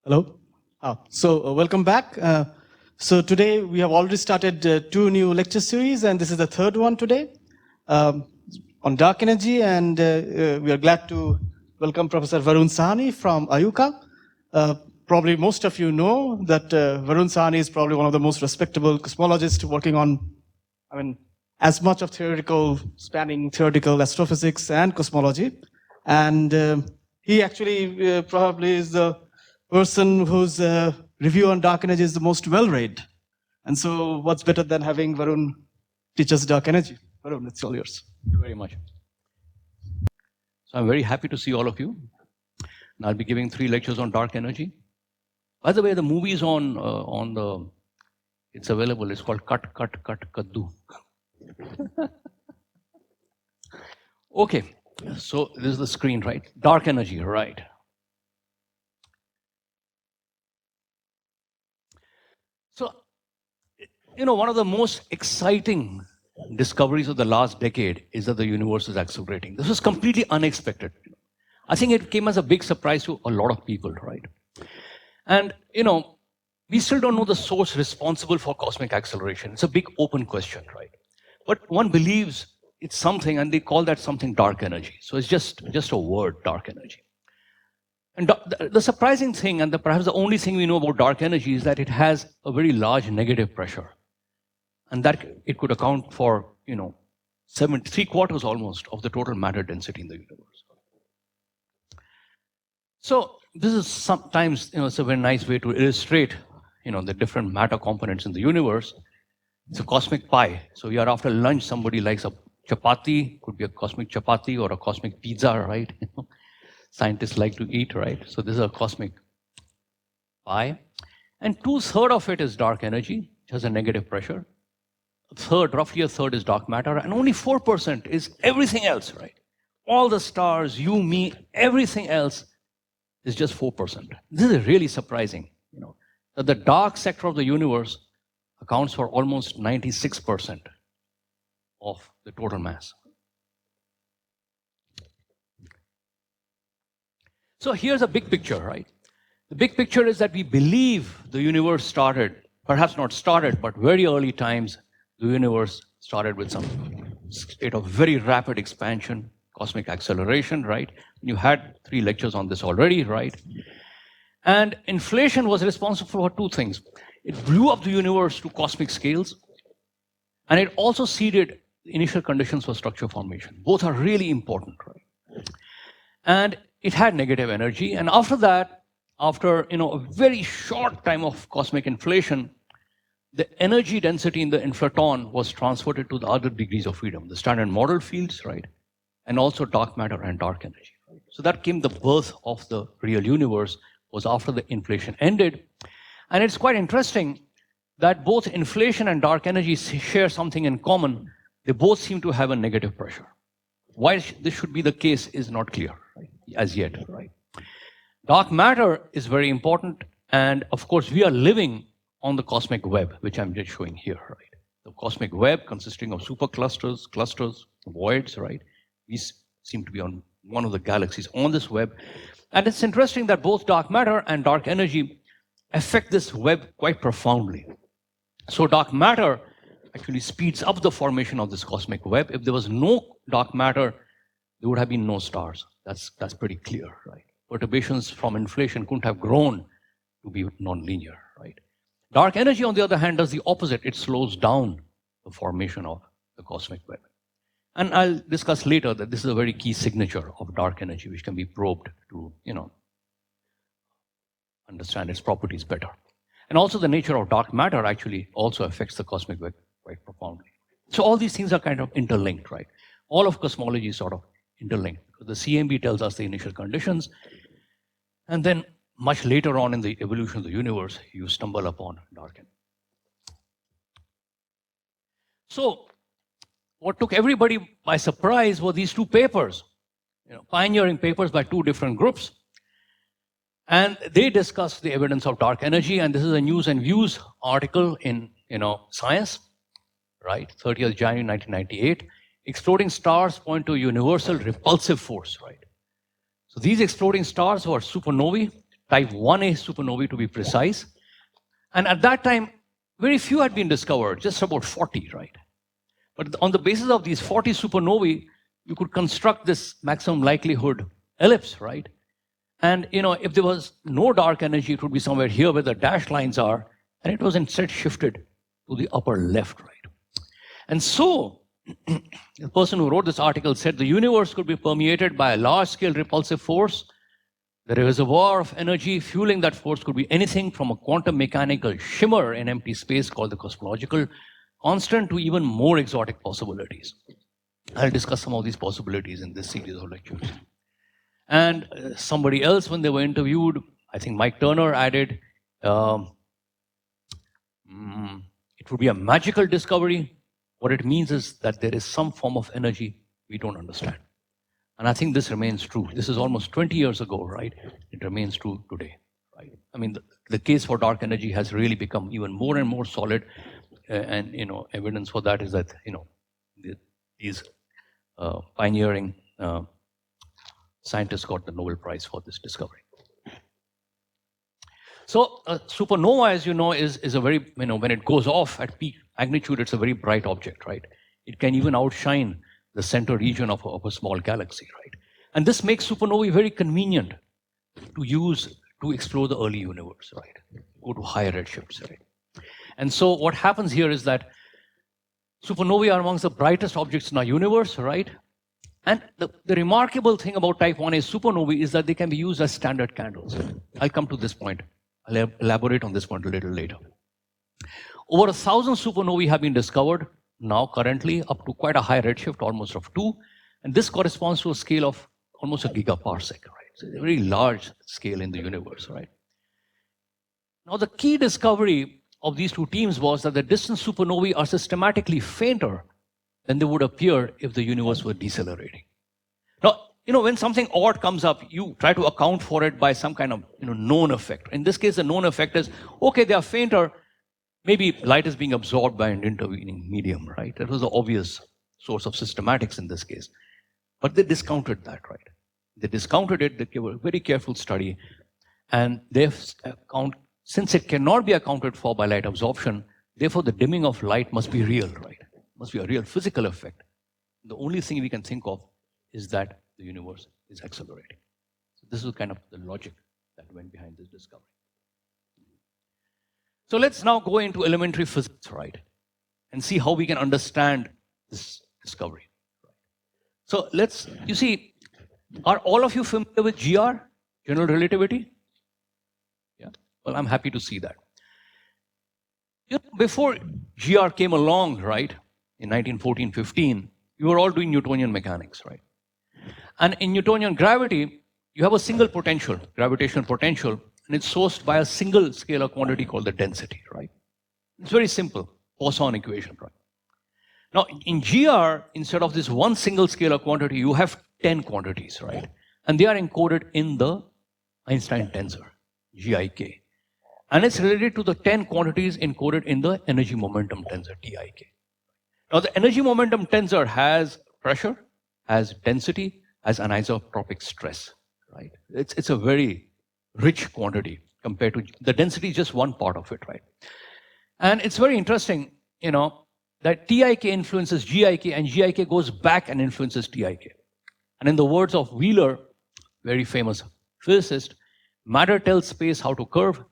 Hello. Welcome back. So today we have already started two new lecture series, and this is the third one today on dark energy. And we are glad to welcome Professor Varun Sahni from IUCA. Probably most of you know that Varun Sahni is probably one of the most respectable cosmologists working on, as much of spanning theoretical astrophysics and cosmology. And he actually probably is the person whose review on dark energy is the most well-read. And so what's better than having Varun teach us dark energy? Varun, it's all yours. Thank you very much. So I'm very happy to see all of you. And I'll be giving 3 lectures on dark energy. By the way, the movie is it's available. It's called Cut Kaddu. Okay, so this is the screen, right? Dark energy, right? So, one of the most exciting discoveries of the last decade is that the universe is accelerating. This was completely unexpected. I think it came as a big surprise to a lot of people, right? And, we still don't know the source responsible for cosmic acceleration. It's a big open question, right? But one believes it's something, and they call that something dark energy. So it's just a word, dark energy. And the surprising thing, and perhaps the only thing we know about dark energy, is that it has a very large negative pressure. And that it could account for, 3/4 almost of the total matter density in the universe. So this is sometimes, it's a very nice way to illustrate, the different matter components in the universe. It's a cosmic pie. So here after lunch, somebody likes a chapati, could be a cosmic chapati or a cosmic pizza, right? Scientists like to eat, right? So this is a cosmic pie. And 2/3 of it is dark energy, which has a negative pressure. Roughly a third is dark matter, and only 4% is everything else, right? All the stars, you, me, everything else is just 4%. This is really surprising, that the dark sector of the universe accounts for almost 96% of the total mass. So here's a big picture, right? The big picture is that we believe the universe started, perhaps not started, but very early times, the universe started with some state of very rapid expansion, cosmic acceleration, right? You had 3 lectures on this already, right? And inflation was responsible for 2 things. It blew up the universe to cosmic scales, and it also seeded initial conditions for structure formation. Both are really important, right? And it had negative energy, and after that, after a very short time of cosmic inflation, the energy density in the inflaton was transferred to the other degrees of freedom, the standard model fields, right? And also dark matter and dark energy. Right? So that came the birth of the real universe, was after the inflation ended. And it's quite interesting that both inflation and dark energy share something in common. They both seem to have a negative pressure. Why this should be the case is not clear, right? As yet, right? Dark matter is very important, and of course we are living on the cosmic web, which I'm just showing here, right? The cosmic web consisting of superclusters, clusters, voids, right? We seem to be on one of the galaxies on this web. And it's interesting that both dark matter and dark energy affect this web quite profoundly. So dark matter actually speeds up the formation of this cosmic web. If there was no dark matter, there would have been no stars. That's pretty clear, right? Perturbations from inflation couldn't have grown to be nonlinear, right? Dark energy, on the other hand, does the opposite. It slows down the formation of the cosmic web. And I'll discuss later that this is a very key signature of dark energy, which can be probed to, understand its properties better. And also the nature of dark matter actually also affects the cosmic web quite profoundly. So all these things are kind of interlinked, right? All of cosmology is sort of interlinked. The CMB tells us the initial conditions, and then much later on in the evolution of the universe, you stumble upon dark energy. So what took everybody by surprise were these 2 papers, pioneering papers by 2 different groups. And they discussed the evidence of dark energy, and this is a News and Views article in Science, right? 30th January 1998. Exploding stars point to a universal repulsive force, right? So these exploding stars were supernovae, type 1a supernovae to be precise. And at that time, very few had been discovered, just about 40, right? But on the basis of these 40 supernovae, you could construct this maximum likelihood ellipse, right? And if there was no dark energy, it would be somewhere here where the dashed lines are, and it was instead shifted to the upper left, right? And so, the person who wrote this article said the universe could be permeated by a large-scale repulsive force. The reservoir of energy fueling that force could be anything from a quantum mechanical shimmer in empty space called the cosmological constant to even more exotic possibilities. I'll discuss some of these possibilities in this series of lectures. And somebody else, when they were interviewed, I think Mike Turner added, it would be a magical discovery. What it means is that there is some form of energy we don't understand. And I think this remains true. This is almost 20 years ago, right? It remains true today, right? I mean, the case for dark energy has really become even more and more solid. And, evidence for that is that, these pioneering scientists got the Nobel Prize for this discovery. So supernova, as you know, is a very, when it goes off at peak magnitude, it's a very bright object, right? It can even outshine the center region of a small galaxy, right? And this makes supernovae very convenient to use to explore the early universe, right? Go to higher redshifts, right? And so what happens here is that supernovae are amongst the brightest objects in our universe, right? And the remarkable thing about type 1a supernovae is that they can be used as standard candles. I'll come to this point. I'll elaborate on this point a little later. Over 1,000 supernovae have been discovered now currently, up to quite a high redshift, almost of 2. And this corresponds to a scale of almost a gigaparsec, right? So it's a very large scale in the universe, right? Now the key discovery of these two teams was that the distant supernovae are systematically fainter than they would appear if the universe were decelerating. Now, when something odd comes up, you try to account for it by some kind of known effect. In this case, the known effect is, okay, they are fainter, maybe light is being absorbed by an intervening medium, right? That was the obvious source of systematics in this case. But they discounted that, right? They discounted it, they gave a very careful study, and since it cannot be accounted for by light absorption, therefore the dimming of light must be real, right? Must be a real physical effect. The only thing we can think of is that the universe is accelerating. So this is kind of the logic that went behind this discovery. So let's now go into elementary physics, right? And see how we can understand this discovery. So you see, are all of you familiar with GR, general relativity? Yeah, well, I'm happy to see that. Before GR came along, right, in 1914-15, you were all doing Newtonian mechanics, right? And in Newtonian gravity, you have a single potential, gravitational potential, and it's sourced by a single scalar quantity called the density, right? It's very simple, Poisson equation, right? Now, in GR, instead of this one single scalar quantity, you have 10 quantities, right? And they are encoded in the Einstein tensor, GIK. And it's related to the 10 quantities encoded in the energy momentum tensor, TIK. Now, the energy momentum tensor has pressure, has density, has anisotropic stress, right? It's a very rich quantity compared to the density is just one part of it, right? And it's very interesting, that TIK influences GIK and GIK goes back and influences TIK. And in the words of Wheeler, very famous physicist, matter tells space how to curve,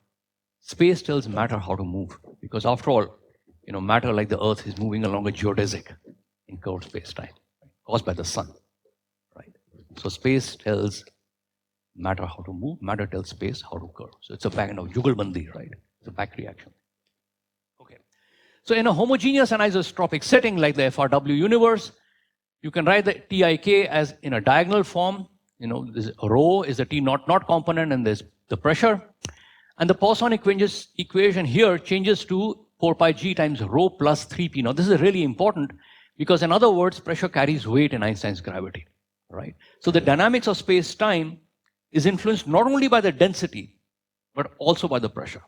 space tells matter how to move. Because after all, matter like the Earth is moving along a geodesic in curved space-time, caused by the sun, right? So space tells matter how to move, matter tells space how to curve. So it's a kind of jugalbandi, right? It's a back reaction. Okay. So in a homogeneous anisotropic setting like the FRW universe, you can write the TIK as in a diagonal form. This rho is the T naught component and there's the pressure. And the Poisson equation here changes to 4 pi g times rho plus 3p. Now this is really important because in other words, pressure carries weight in Einstein's gravity, right? So the dynamics of space-time is influenced not only by the density, but also by the pressure,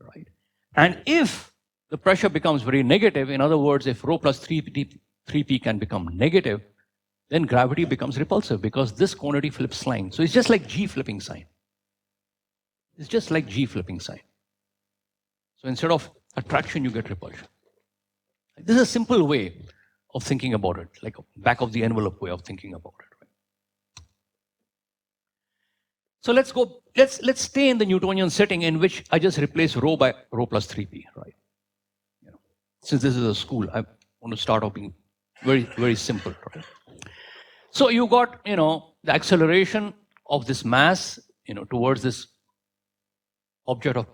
right? And if the pressure becomes very negative, in other words, if rho plus 3p can become negative, then gravity becomes repulsive because this quantity flips sign. So it's just like G flipping sign. It's just like G flipping sign. So instead of attraction, you get repulsion. This is a simple way of thinking about it, like a back of the envelope way of thinking about it. Right? So let's stay in the Newtonian setting in which I just replace rho by rho plus 3p, right? Since this is a school, I want to start off being very, very simple, right? So you got, the acceleration of this mass, towards this object of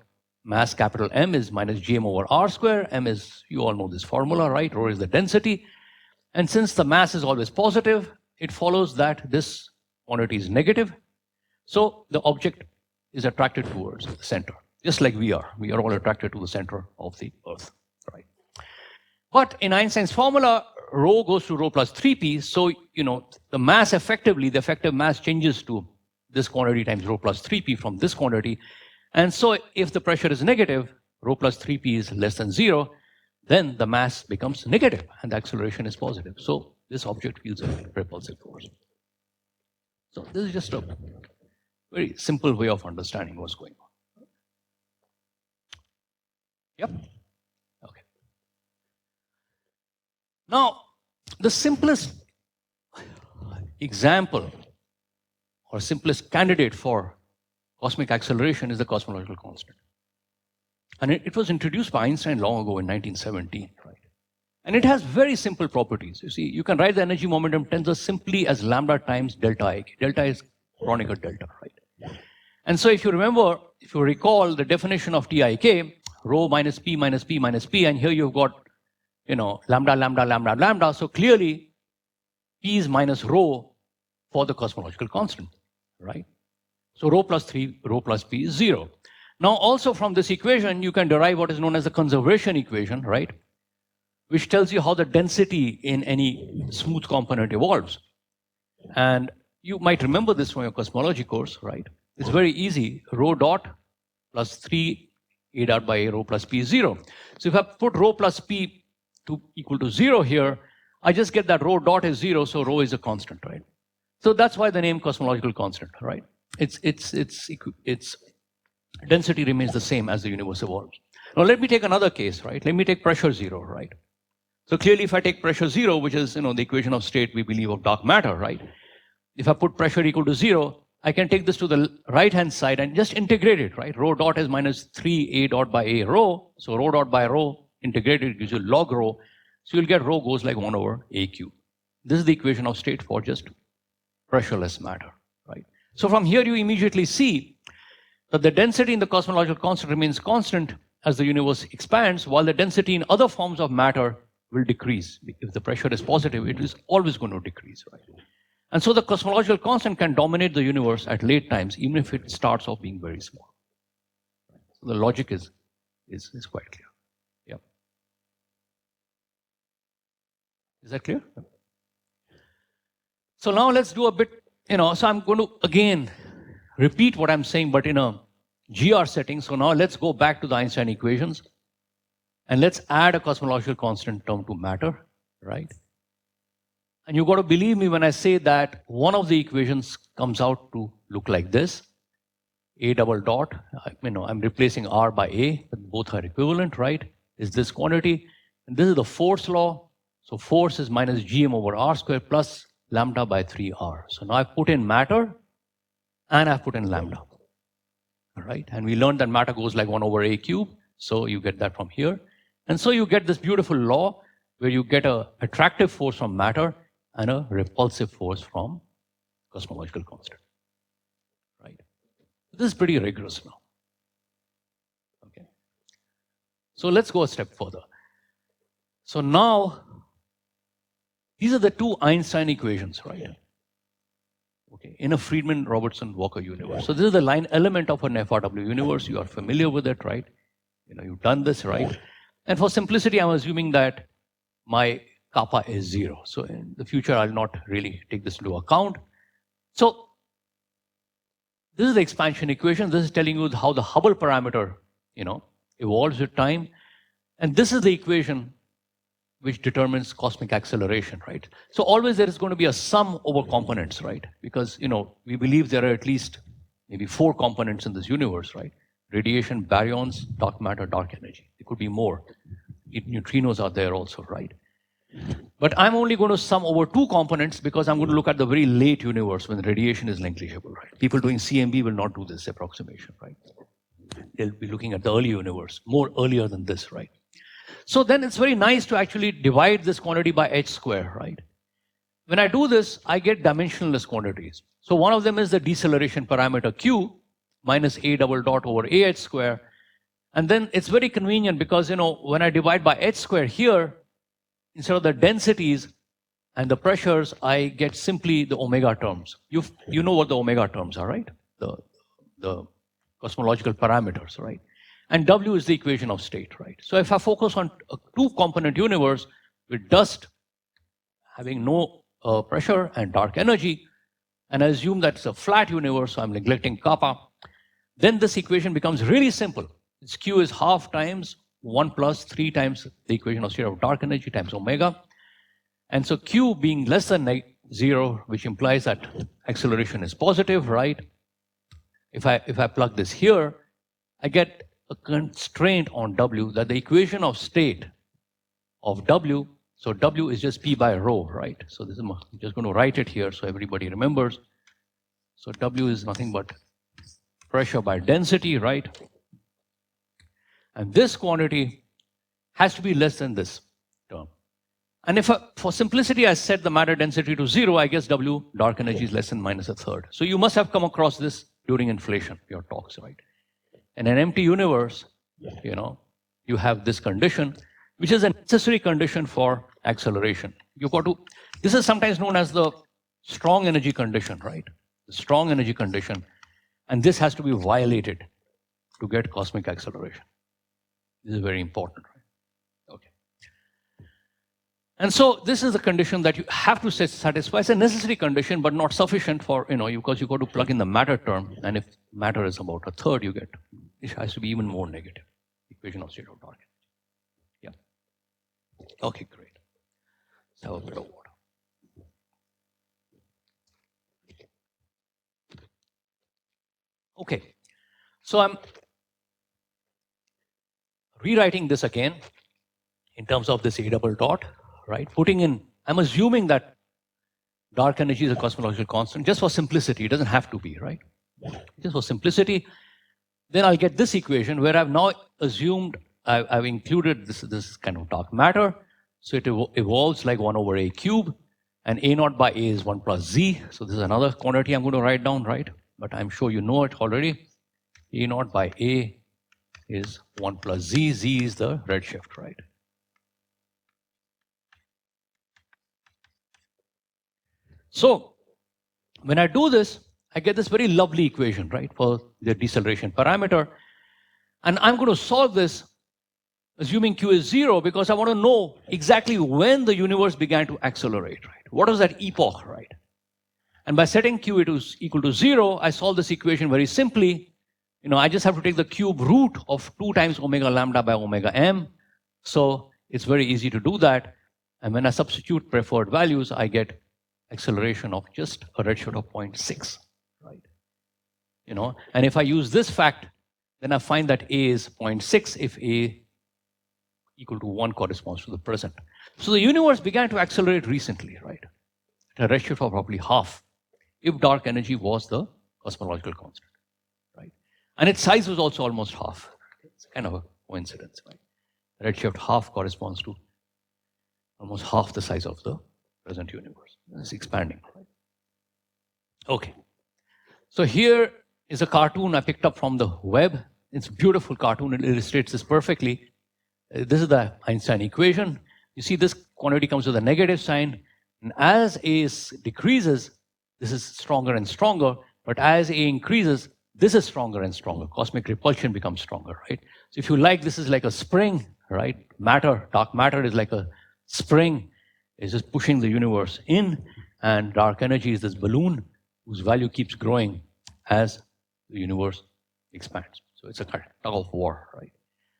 mass capital M is minus gm over r square. M is, you all know this formula, right? Rho is the density. And since the mass is always positive, it follows that this quantity is negative. So the object is attracted towards the center, just like we are. We are all attracted to the center of the Earth, right? But in Einstein's formula, rho goes to rho plus 3p. So, the mass effectively, the effective mass changes to this quantity times rho plus 3p from this quantity. And so if the pressure is negative, rho plus 3p is less than 0, then the mass becomes negative and the acceleration is positive. So this object feels a repulsive force. So this is just a very simple way of understanding what's going on. Yep. Okay. Now, the simplest example or simplest candidate for cosmic acceleration is the cosmological constant. And it was introduced by Einstein long ago in 1917, right? And it has very simple properties. You see, you can write the energy momentum tensor simply as lambda times delta ik. Delta is Kronecker delta, right? And so if you remember, if you recall the definition of TIK, rho minus P minus P minus P, and here you've got, lambda, lambda, lambda, lambda. So clearly, P is minus rho for the cosmological constant, right? So rho plus 3, rho plus P is 0. Now also from this equation, you can derive what is known as the conservation equation, right? Which tells you how the density in any smooth component evolves. And you might remember this from your cosmology course, right? It's very easy. Rho dot plus 3 A dot by A rho plus P is 0. So if I put rho plus P equal to 0 here, I just get that rho dot is 0, so rho is a constant, right? So that's why the name cosmological constant, right? Its density remains the same as the universe evolves. Now let me take another case, right? Let me take pressure 0, right? So clearly if I take pressure 0, which is the equation of state we believe of dark matter, right? If I put pressure equal to 0, I can take this to the right hand side and just integrate it, right? Rho dot is minus 3 A dot by A rho. So rho dot by rho integrated gives you log rho. So you'll get rho goes like 1 over A cube. This is the equation of state for just pressureless matter, right? So from here you immediately see that the density in the cosmological constant remains constant as the universe expands, while the density in other forms of matter will decrease. If the pressure is positive, it is always going to decrease, right? And so the cosmological constant can dominate the universe at late times, even if it starts off being very small. So the logic is quite clear. Yeah. Is that clear? So now let's do a bit, so I'm going to again repeat what I'm saying, but in a GR setting. So now let's go back to the Einstein equations and let's add a cosmological constant term to matter, right? And you've got to believe me when I say that one of the equations comes out to look like this. A double dot, I'm replacing R by A, but both are equivalent, right? Is this quantity. And this is the force law. So force is minus gm over R square plus lambda by 3R. So now I've put in matter and I've put in lambda. All right, and we learned that matter goes like 1 over A cube. So you get that from here. And so you get this beautiful law where you get an attractive force from matter and a repulsive force from cosmological constant, right? This is pretty rigorous now, okay? So let's go a step further. So now, these are the two Einstein equations, right? Okay, in a Friedmann-Robertson-Walker universe. So this is the line element of an FRW universe. You are familiar with it, right? You've done this, right? And for simplicity, I'm assuming that my kappa is 0. So in the future, I'll not really take this into account. So this is the expansion equation. This is telling you how the Hubble parameter, evolves with time. And this is the equation which determines cosmic acceleration, right? So always there is going to be a sum over components, right? Because, we believe there are at least, maybe 4 components in this universe, right? Radiation, baryons, dark matter, dark energy. There could be more. Neutrinos are there also, right? But I'm only going to sum over 2 components because I'm going to look at the very late universe when radiation is negligible, right? People doing CMB will not do this approximation, right? They'll be looking at the early universe, more earlier than this, right? So then it's very nice to actually divide this quantity by h square, right? When I do this, I get dimensionless quantities. So one of them is the deceleration parameter q minus a double dot over ah square. And then it's very convenient because, when I divide by h square here, instead of the densities and the pressures, I get simply the omega terms. You know what the omega terms are, right? The cosmological parameters, right? And W is the equation of state, right? So if I focus on a 2-component universe with dust having no pressure and dark energy, and I assume that's a flat universe, so I'm neglecting kappa, then this equation becomes really simple. Its Q is half times 1 plus 3 times the equation of state of dark energy times omega. And so Q being less than 0, which implies that acceleration is positive, right? If I plug this here, I get a constraint on W that the equation of state of W, so W is just P by rho, right? So this is, I'm just going to write it here so everybody remembers. So W is nothing but pressure by density, right? And this quantity has to be less than this term. And if for simplicity I set the matter density to 0, I guess W dark energy is less than minus a third. So you must have come across this during inflation, your talks, right? In an empty universe, you have this condition, which is a necessary condition for acceleration. This is sometimes known as the strong energy condition, right? The strong energy condition. And this has to be violated to get cosmic acceleration. This is very important, right? Okay. And so this is the condition that you have to satisfy. It's a necessary condition, but not sufficient for, because you got to plug in the matter term. And if matter is about a third, it has to be even more negative. Equation of state of dark energy. Yeah. Okay, great. Let's have a bit of water. Okay. So I'm rewriting this again in terms of this A double dot, right? I'm assuming that dark energy is a cosmological constant just for simplicity. It doesn't have to be, right? Just for simplicity. Then I'll get this equation where I've now assumed I've included this kind of dark matter. So it evolves like 1 over A cube, and A naught by A is 1 plus Z. So this is another quantity I'm going to write down, right? But I'm sure you know it already. A naught by A is 1 plus Z. Z is the redshift, right? So when I do this, I get this very lovely equation, right, for the deceleration parameter. And I'm going to solve this assuming Q is 0 because I want to know exactly when the universe began to accelerate, right? What was that epoch, right? And by setting Q equal to 0, I solve this equation very simply. I just have to take the cube root of 2 times omega lambda by omega m. So it's very easy to do that. And when I substitute preferred values, I get acceleration of just a redshift of 0.6, right? And if I use this fact, then I find that A is 0.6 if A equal to 1 corresponds to the present. So the universe began to accelerate recently, right? At a redshift of roughly half, if dark energy was the cosmological constant, right? And its size was also almost half. It's kind of a coincidence, right? Redshift half corresponds to almost half the size of the present universe. It's expanding, right? Okay. So here is a cartoon I picked up from the web. It's a beautiful cartoon. It illustrates this perfectly. This is the Einstein equation. You see this quantity comes with a negative sign. And as A decreases, this is stronger and stronger. But as A increases, this is stronger and stronger. Cosmic repulsion becomes stronger, right? So if you like, this is like a spring, right? Dark matter is like a spring. It's just pushing the universe in. And dark energy is this balloon whose value keeps growing as the universe expands. So it's a tug of war, right?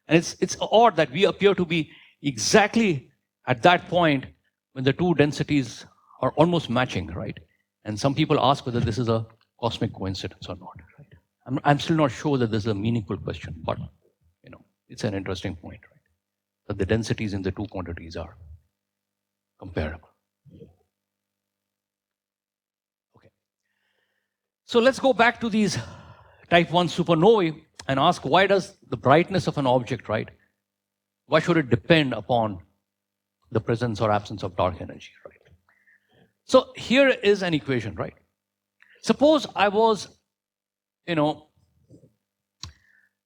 And it's odd that we appear to be exactly at that point when the two densities are almost matching, right? And some people ask whether this is a cosmic coincidence or not, right? I'm still not sure that this is a meaningful question, but it's an interesting point, right? That the densities in the two quantities are comparable. Okay. So let's go back to these type 1 supernovae and ask, why does the brightness of an object, right? Why should it depend upon the presence or absence of dark energy, right? So here is an equation, right? Suppose I was,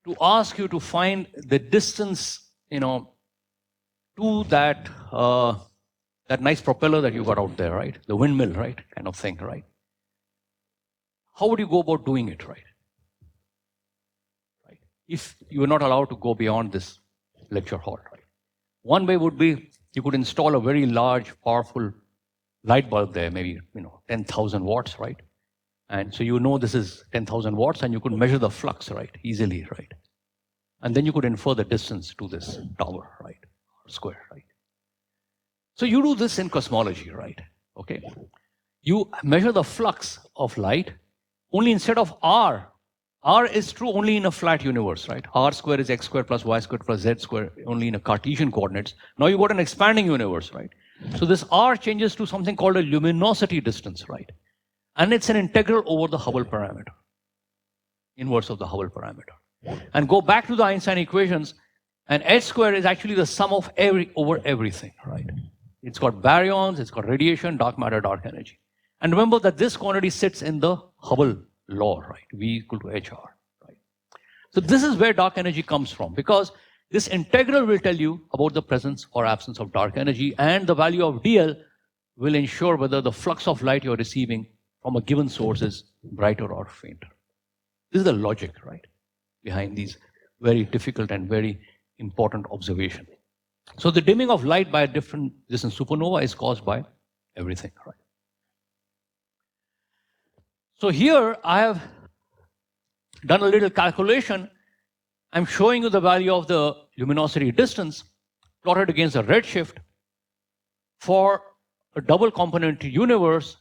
to ask you to find the distance, to that that nice propeller that you got out there, right? The windmill, right? Kind of thing, right? How would you go about doing it, right? If you were not allowed to go beyond this lecture hall, right? One way would be you could install a very large, powerful light bulb there, maybe 10,000 watts, right? And so this is 10,000 watts, and you could measure the flux, right, easily, right? And then you could infer the distance to this tower, right, or square, right? So you do this in cosmology, right? Okay, you measure the flux of light only instead of r. R is true only in a flat universe, right? R square is x square plus y square plus z square only in a Cartesian coordinates. Now you got an expanding universe, right? So this r changes to something called a luminosity distance, right? And it's an integral over the Hubble parameter, inverse of the Hubble parameter. And go back to the Einstein equations, and h square is actually the sum of over everything, right? It's got baryons, it's got radiation, dark matter, dark energy. And remember that this quantity sits in the Hubble law, right? V equal to HR, right? So this is where dark energy comes from, because this integral will tell you about the presence or absence of dark energy, and the value of dl will ensure whether the flux of light you're receiving from a given source is brighter or fainter. This is the logic, right, behind these very difficult and very important observations. So the dimming of light by a different distance supernova is caused by everything, right? So here I have done a little calculation. I'm showing you the value of the luminosity distance plotted against the redshift for a double component universe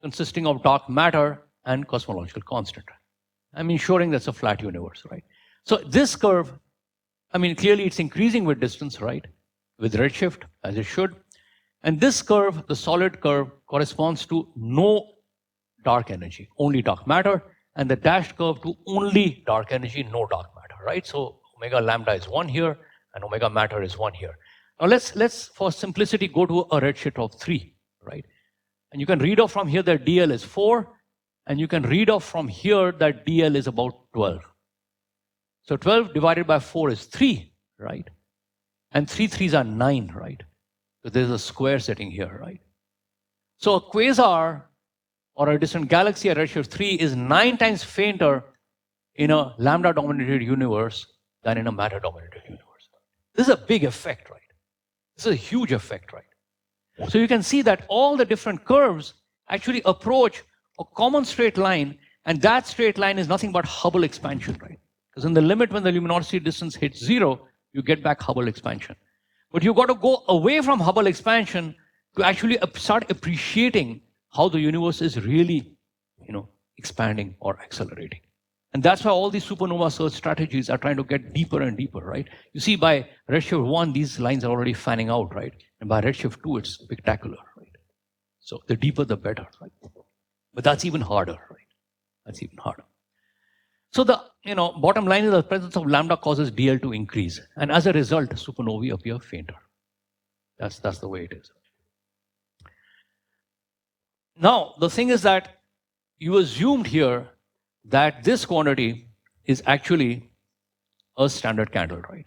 consisting of dark matter and cosmological constant. I'm ensuring that's a flat universe, right? So this curve, clearly it's increasing with distance, right? With redshift, as it should. And this curve, the solid curve, corresponds to no dark energy, only dark matter, and the dashed curve to only dark energy, no dark matter, right? So omega lambda is 1 here, and omega matter is 1 here. Now let's for simplicity go to a redshift of 3, right? And you can read off from here that dl is 4, and you can read off from here that dl is about 12. So 12 divided by 4 is 3, right? And 3 3s are 9, right? So there's a square sitting here, right? So a quasar or a distant galaxy at redshift 3 is 9 times fainter in a lambda-dominated universe than in a matter-dominated universe. This is a big effect, right? This is a huge effect, right? So you can see that all the different curves actually approach a common straight line, and that straight line is nothing but Hubble expansion, right? Because in the limit, when the luminosity distance hits 0, you get back Hubble expansion. But you've got to go away from Hubble expansion to actually start appreciating how the universe is really, expanding or accelerating. And that's why all these supernova search strategies are trying to get deeper and deeper, right? You see, by redshift 1, these lines are already fanning out, right? And by redshift 2, it's spectacular, right? So the deeper, the better, right? But that's even harder, right? That's even harder. So the bottom line is the presence of lambda causes dl to increase, and as a result, supernovae appear fainter. That's the way it is. Now, the thing is that you assumed here that this quantity is actually a standard candle, right?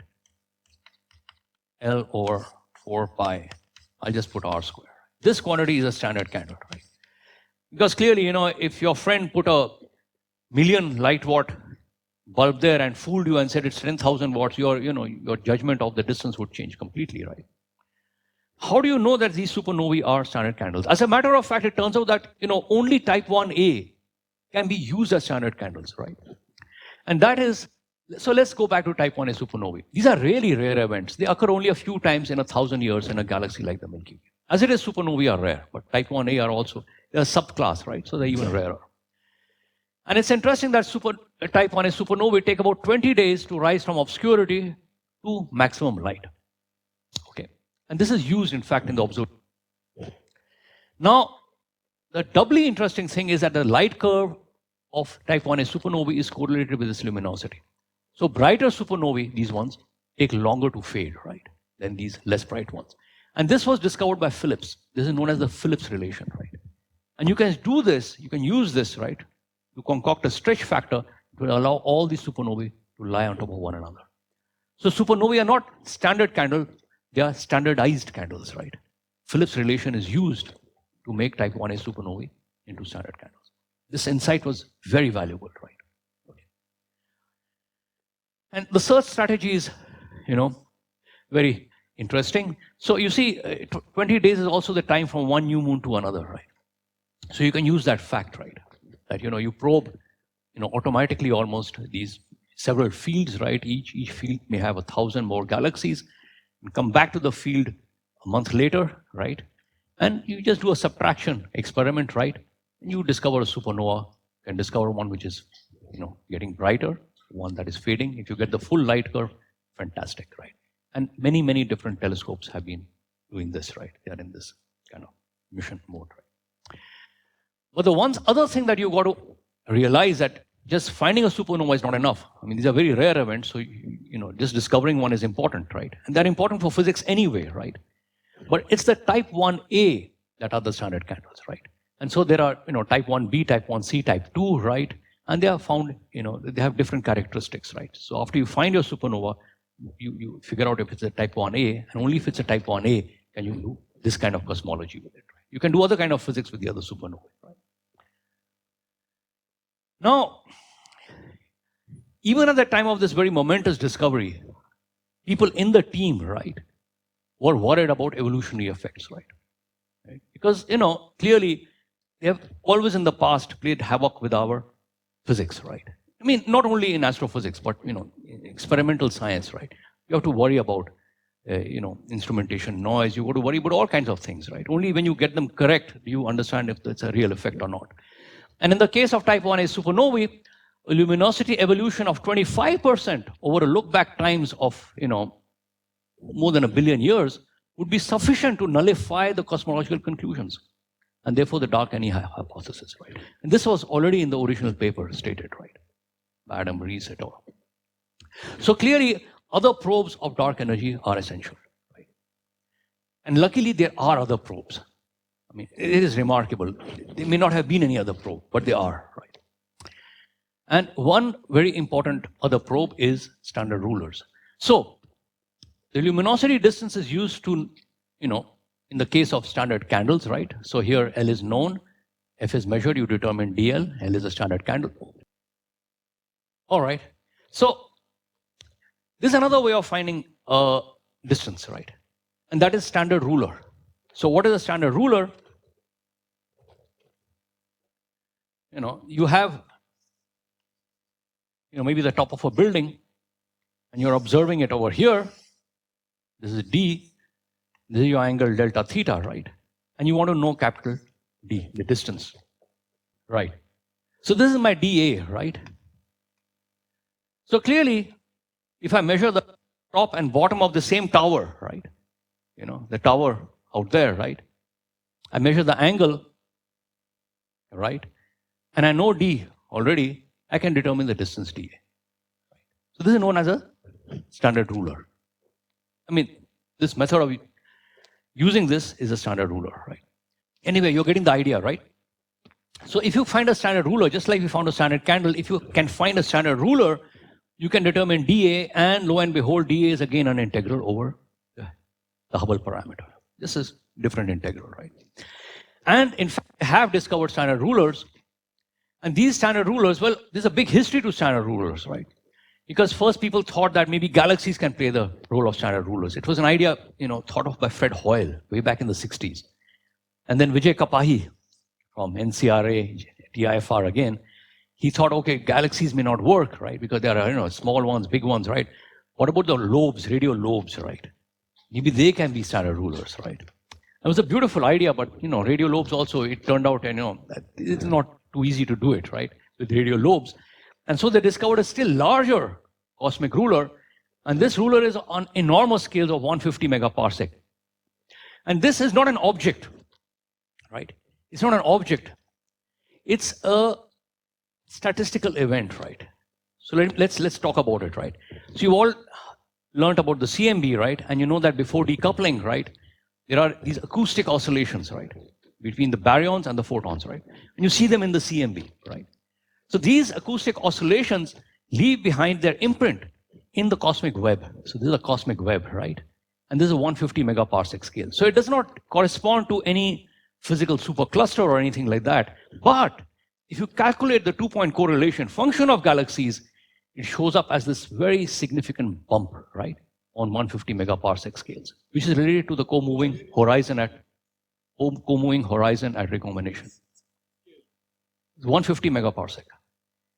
L over 4 pi. I'll just put r square. This quantity is a standard candle, right? Because clearly, if your friend put a 1,000,000 light watt bulb there and fooled you and said it's 10,000 watts, your judgment of the distance would change completely, right? How do you know that these supernovae are standard candles? As a matter of fact, it turns out that only type 1a can be used as standard candles, right? And that is, so let's go back to type 1a supernovae. These are really rare events. They occur only a few times in 1,000 years in a galaxy like the Milky Way. As it is, supernovae are rare, but type 1a are also, they're a subclass, right? So they're even rarer. And it's interesting that type 1a supernovae take about 20 days to rise from obscurity to maximum light. Okay. And this is used, in fact, in the observation. Now, the doubly interesting thing is that the light curve of type 1a supernovae is correlated with its luminosity. So brighter supernovae, these ones, take longer to fade, right, than these less bright ones. And this was discovered by Phillips. This is known as the Phillips relation, right? And you can do this, you can use this, right, to concoct a stretch factor to allow all these supernovae to lie on top of one another. So supernovae are not standard candles, they are standardized candles, right? Phillips relation is used to make type 1a supernovae into standard candles. This insight was very valuable, right? Okay. And the search strategy is, very interesting. So you see, 20 days is also the time from one new moon to another, right? So you can use that fact, right? That, you probe, automatically almost these several fields, right? Each field may have 1,000 more galaxies, and come back to the field a month later, right? And you just do a subtraction experiment, right? And you discover a supernova, you can discover one which is, getting brighter, one that is fading. If you get the full light curve, fantastic, right? And many, many different telescopes have been doing this, right? They are in this kind of mission mode, right? But the other thing that you got to realize that just finding a supernova is not enough. I mean, these are very rare events, so just discovering one is important, right? And they're important for physics anyway, right? But it's the type 1a that are the standard candles, right? And so there are, type 1b, type 1c, type 2, right? And they are found, they have different characteristics, right? So after you find your supernova, you figure out if it's a type 1a, and only if it's a type 1a can you do this kind of cosmology with it, right? You can do other kind of physics with the other supernovae, right? Now, even at the time of this very momentous discovery, people in the team, right, were worried about evolutionary effects, right? Because, clearly, they have always in the past played havoc with our physics, right? I mean, not only in astrophysics, but, in experimental science, right? You have to worry about, instrumentation noise. You got to worry about all kinds of things, right? Only when you get them correct do you understand if it's a real effect or not. And in the case of type 1a supernovae, a luminosity evolution of 25% over a look-back times of, more than 1 billion years would be sufficient to nullify the cosmological conclusions, and therefore the dark energy hypothesis, right? And this was already in the original paper stated, right, by Adam Rees et al. So clearly, other probes of dark energy are essential, right? And luckily, there are other probes. I mean, it is remarkable. There may not have been any other probe, but they are, right? And one very important other probe is standard rulers. So the luminosity distance is used to, in the case of standard candles, right? So here L is known, F is measured, you determine DL, L is a standard candle. All right. So this is another way of finding a distance, right? And that is standard ruler. So what is a standard ruler? You have, maybe the top of a building, and you're observing it over here. This is D. This is your angle delta theta, right? And you want to know capital D, the distance, right? So this is my dA, right? So clearly, if I measure the top and bottom of the same tower, right? The tower out there, right? I measure the angle, right? And I know D already, I can determine the distance dA. Right? So this is known as a standard ruler. I mean, this method of using this is a standard ruler, right? Anyway, you're getting the idea, right? So if you find a standard ruler, just like we found a standard candle, if you can find a standard ruler, you can determine dA, and lo and behold, dA is again an integral over the Hubble parameter. This is different integral, right? And in fact, I have discovered standard rulers. And these standard rulers, well, there's a big history to standard rulers, right? Because first people thought that maybe galaxies can play the role of standard rulers. It was an idea, thought of by Fred Hoyle way back in the 60s. And then Vijay Kapahi from NCRA, TIFR again, he thought, okay, galaxies may not work, right? Because there are, small ones, big ones, right? What about the lobes, radio lobes, right? Maybe they can be standard rulers, right? It was a beautiful idea, but, radio lobes also, it turned out, that it's not too easy to do it, right? with radial lobes. And so they discovered a still larger cosmic ruler, and this ruler is on enormous scales of 150 megaparsec. And this is not an object, right? It's not an object. It's a statistical event, right? So let's talk about it, right? So you all learned about the CMB, right? And you know that before decoupling, right, there are these acoustic oscillations, right, between the baryons and the photons, right? And you see them in the CMB, right? So these acoustic oscillations leave behind their imprint in the cosmic web. So this is a cosmic web, right? And this is a 150 megaparsec scale. So it does not correspond to any physical supercluster or anything like that. But if you calculate the two-point correlation function of galaxies, it shows up as this very significant bump, right, on 150 megaparsec scales, which is related to the co-moving horizon at recombination. 150 megaparsec.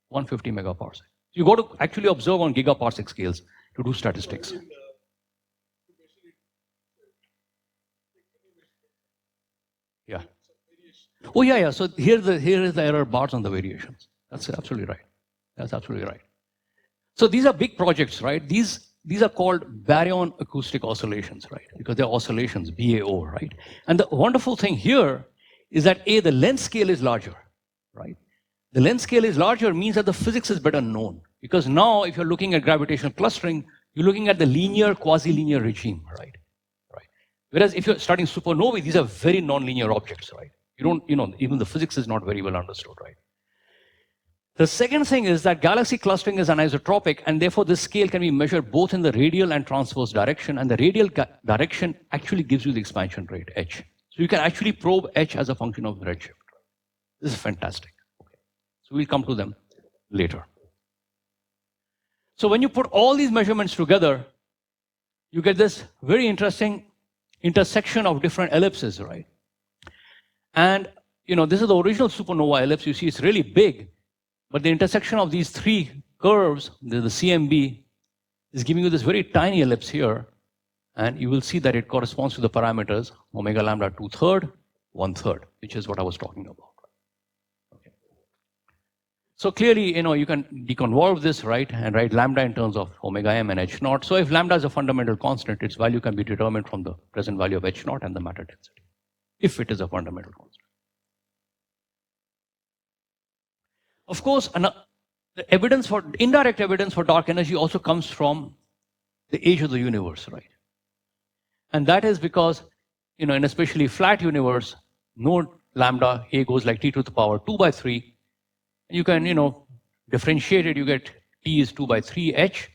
150 megaparsec. You got to actually observe on gigaparsec scales to do statistics. Yeah. Oh yeah. So here is the error bars on the variations. That's absolutely right. That's absolutely right. So these are big projects, right? These are called baryon acoustic oscillations, right? Because they're oscillations, BAO, right? And the wonderful thing here is that the length scale is larger, right? The length scale is larger means that the physics is better known. Because now, if you're looking at gravitational clustering, you're looking at the linear, quasi-linear regime, right? Whereas if you're studying supernovae, these are very non-linear objects, right? You don't, even the physics is not very well understood, right? The second thing is that galaxy clustering is anisotropic, and therefore this scale can be measured both in the radial and transverse direction, and the radial direction actually gives you the expansion rate, h. So you can actually probe h as a function of the redshift. This is fantastic. Okay. So we'll come to them later. So when you put all these measurements together, you get this very interesting intersection of different ellipses, right? And, this is the original supernova ellipse. You see it's really big, but the intersection of these three curves, the CMB, is giving you this very tiny ellipse here, and you will see that it corresponds to the parameters omega lambda 2/3, 1/3, which is what I was talking about. Okay. So clearly, you can deconvolve this, right, and write lambda in terms of omega m and h naught. So if lambda is a fundamental constant, its value can be determined from the present value of h naught and the matter density, if it is a fundamental constant. Of course, the indirect evidence for dark energy also comes from the age of the universe, right? And that is because, in an especially flat universe, no lambda, a goes like t to the power 2/3. You can, differentiate it, you get t is 2/3 h.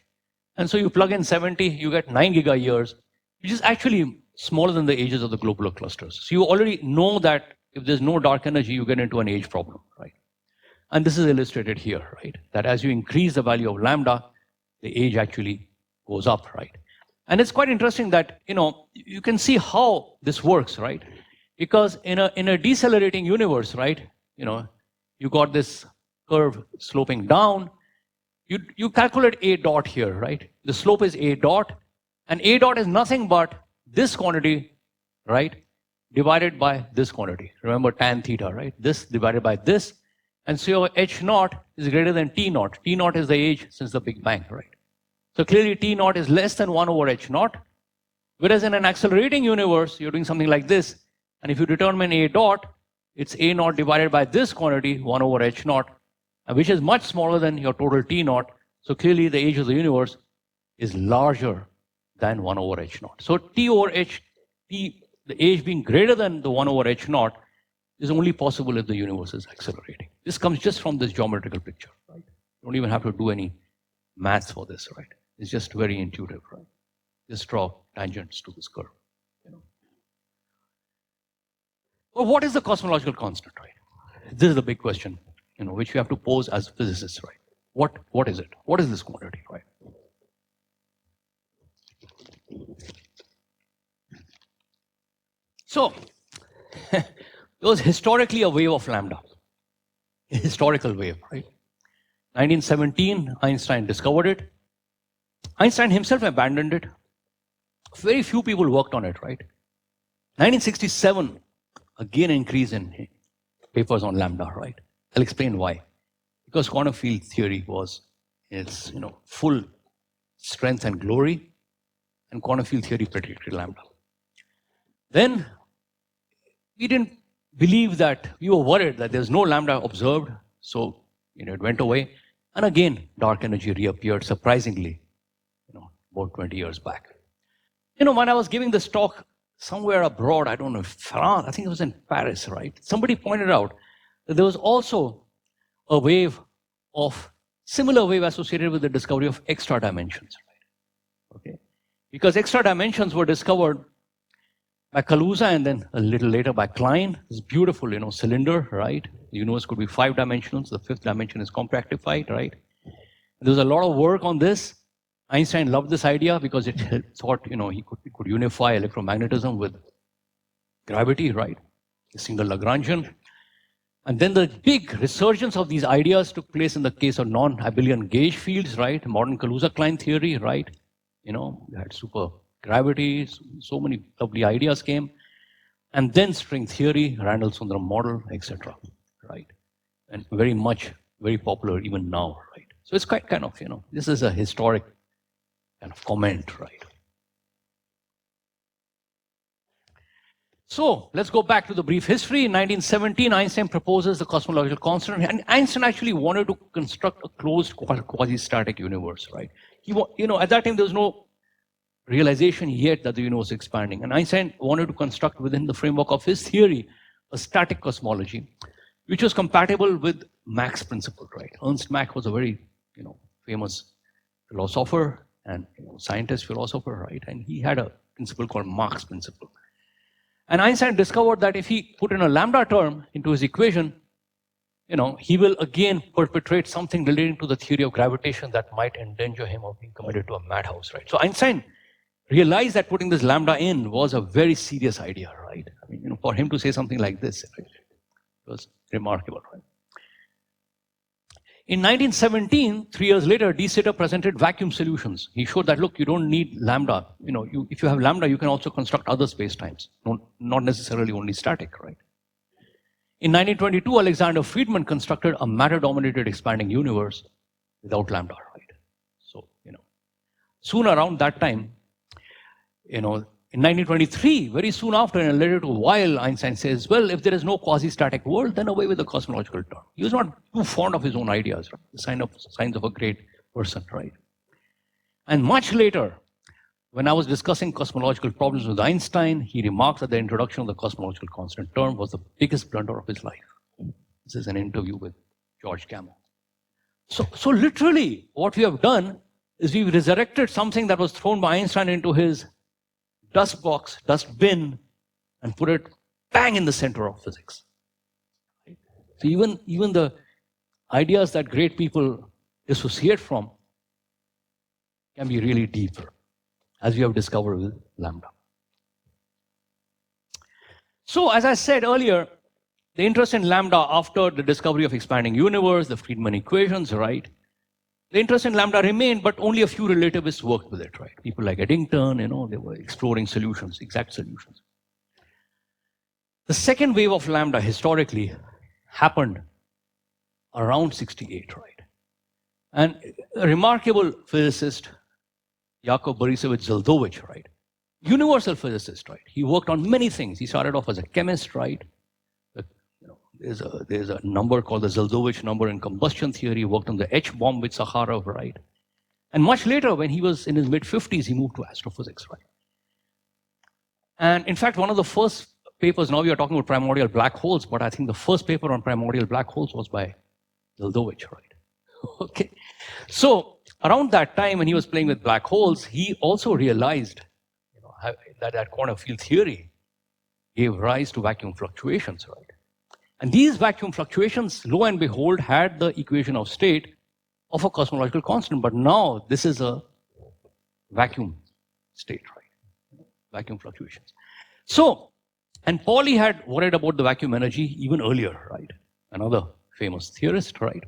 And so you plug in 70, you get 9 giga years, which is actually smaller than the ages of the globular clusters. So you already know that if there's no dark energy, you get into an age problem, right? And this is illustrated here, right? That as you increase the value of lambda, the age actually goes up, right? And it's quite interesting that, you can see how this works, right? Because in a decelerating universe, right, you got this curve sloping down. You calculate a dot here, right? The slope is a dot, and a dot is nothing but this quantity, right, divided by this quantity. Remember tan theta, right? This divided by this. And so your h naught is greater than t naught. T naught is the age since the Big Bang, right? So clearly t naught is less than 1 over h naught. Whereas in an accelerating universe, you're doing something like this. And if you determine a dot, it's a naught divided by this quantity, 1 over h naught, which is much smaller than your total t naught. So clearly the age of the universe is larger than 1 over h naught. So t over h, the age being greater than the 1 over h naught is only possible if the universe is accelerating. This comes just from this geometrical picture, right? You don't even have to do any maths for this, right? It's just very intuitive, right? Just draw tangents to this curve. Well, what is the cosmological constant, right? This is the big question, which you have to pose as physicists, right? What is it? What is this quantity, right? So, there was historically a wave of lambda, a historical wave, right? 1917, Einstein discovered it. Einstein himself abandoned it. Very few people worked on it, right? 1967, again increase in papers on lambda, right? I'll explain why. because quantum field theory was in its full strength and glory, and quantum field theory predicted lambda. Then we didn't believe that, we were worried that there's no lambda observed, so it went away. And again, dark energy reappeared surprisingly, about 20 years back. When I was giving this talk somewhere abroad, I don't know, France, I think it was in Paris, right? Somebody pointed out that there was also a wave of, similar wave associated with the discovery of extra dimensions, right? Okay, because extra dimensions were discovered by Kaluza and then a little later by Klein. This beautiful, cylinder, right? The universe could be 5 dimensionals. The 5th dimension is compactified, right? There was a lot of work on this. Einstein loved this idea because it thought, he could unify electromagnetism with gravity, right? A single Lagrangian. And then the big resurgence of these ideas took place in the case of non-abelian gauge fields, right? Modern Kaluza-Klein theory, right? We had super gravity, so many lovely ideas came. And then string theory, Randall-Sundram model, etc., right? And very popular even now, right? So it's quite kind of, this is a historic kind of comment, right? So let's go back to the brief history. In 1917, Einstein proposes the cosmological constant, and Einstein actually wanted to construct a closed quasi-static universe, right? At that time there was no realization yet that the universe is expanding, and Einstein wanted to construct within the framework of his theory a static cosmology, which was compatible with Mach's principle, right? Ernst Mach was a very, famous philosopher and scientist, philosopher, right? And he had a principle called Mach's principle. And Einstein discovered that if he put in a lambda term into his equation, he will again perpetrate something relating to the theory of gravitation that might endanger him of being committed to a madhouse, right? So Einstein realized that putting this lambda in was a very serious idea, right? I mean, for him to say something like this, right, it was remarkable, right? In 1917, 3 years later, De Sitter presented vacuum solutions. He showed that, look, you don't need lambda. If you have lambda, you can also construct other spacetimes, not necessarily only static, right? In 1922, Alexander Friedmann constructed a matter-dominated expanding universe without lambda, right? So, soon around that time, in 1923, very soon after, in a letter to Weil, Einstein says, well, if there is no quasi-static world, then away with the cosmological term. He was not too fond of his own ideas, right? The signs of a great person, right? And much later, when I was discussing cosmological problems with Einstein, he remarked that the introduction of the cosmological constant term was the biggest blunder of his life. This is an interview with George Gamow. So literally, what we have done is we've resurrected something that was thrown by Einstein into his dustbin, and put it bang in the center of physics. So even the ideas that great people dissociate from can be really deeper, as we have discovered with lambda. So as I said earlier, the interest in lambda after the discovery of expanding universe, the Friedmann equations, right? The interest in lambda remained, but only a few relativists worked with it, right? People like Eddington, they were exploring solutions, exact solutions. The second wave of lambda historically happened around 68, right? And a remarkable physicist, Yakov Borisovich Zeldovich, right? Universal physicist, right? He worked on many things. He started off as a chemist, right? There's a number called the Zeldovich number in combustion theory. He worked on the H-bomb with Sakharov, right? And much later, when he was in his mid-50s, he moved to astrophysics, right? And in fact, one of the first papers, now we are talking about primordial black holes, but I think the first paper on primordial black holes was by Zeldovich, right? Okay. So around that time, when he was playing with black holes, he also realized that quantum field theory gave rise to vacuum fluctuations, right? And these vacuum fluctuations, lo and behold, had the equation of state of a cosmological constant. But now this is a vacuum state, right? Vacuum fluctuations. So, and Pauli had worried about the vacuum energy even earlier, right? Another famous theorist, right?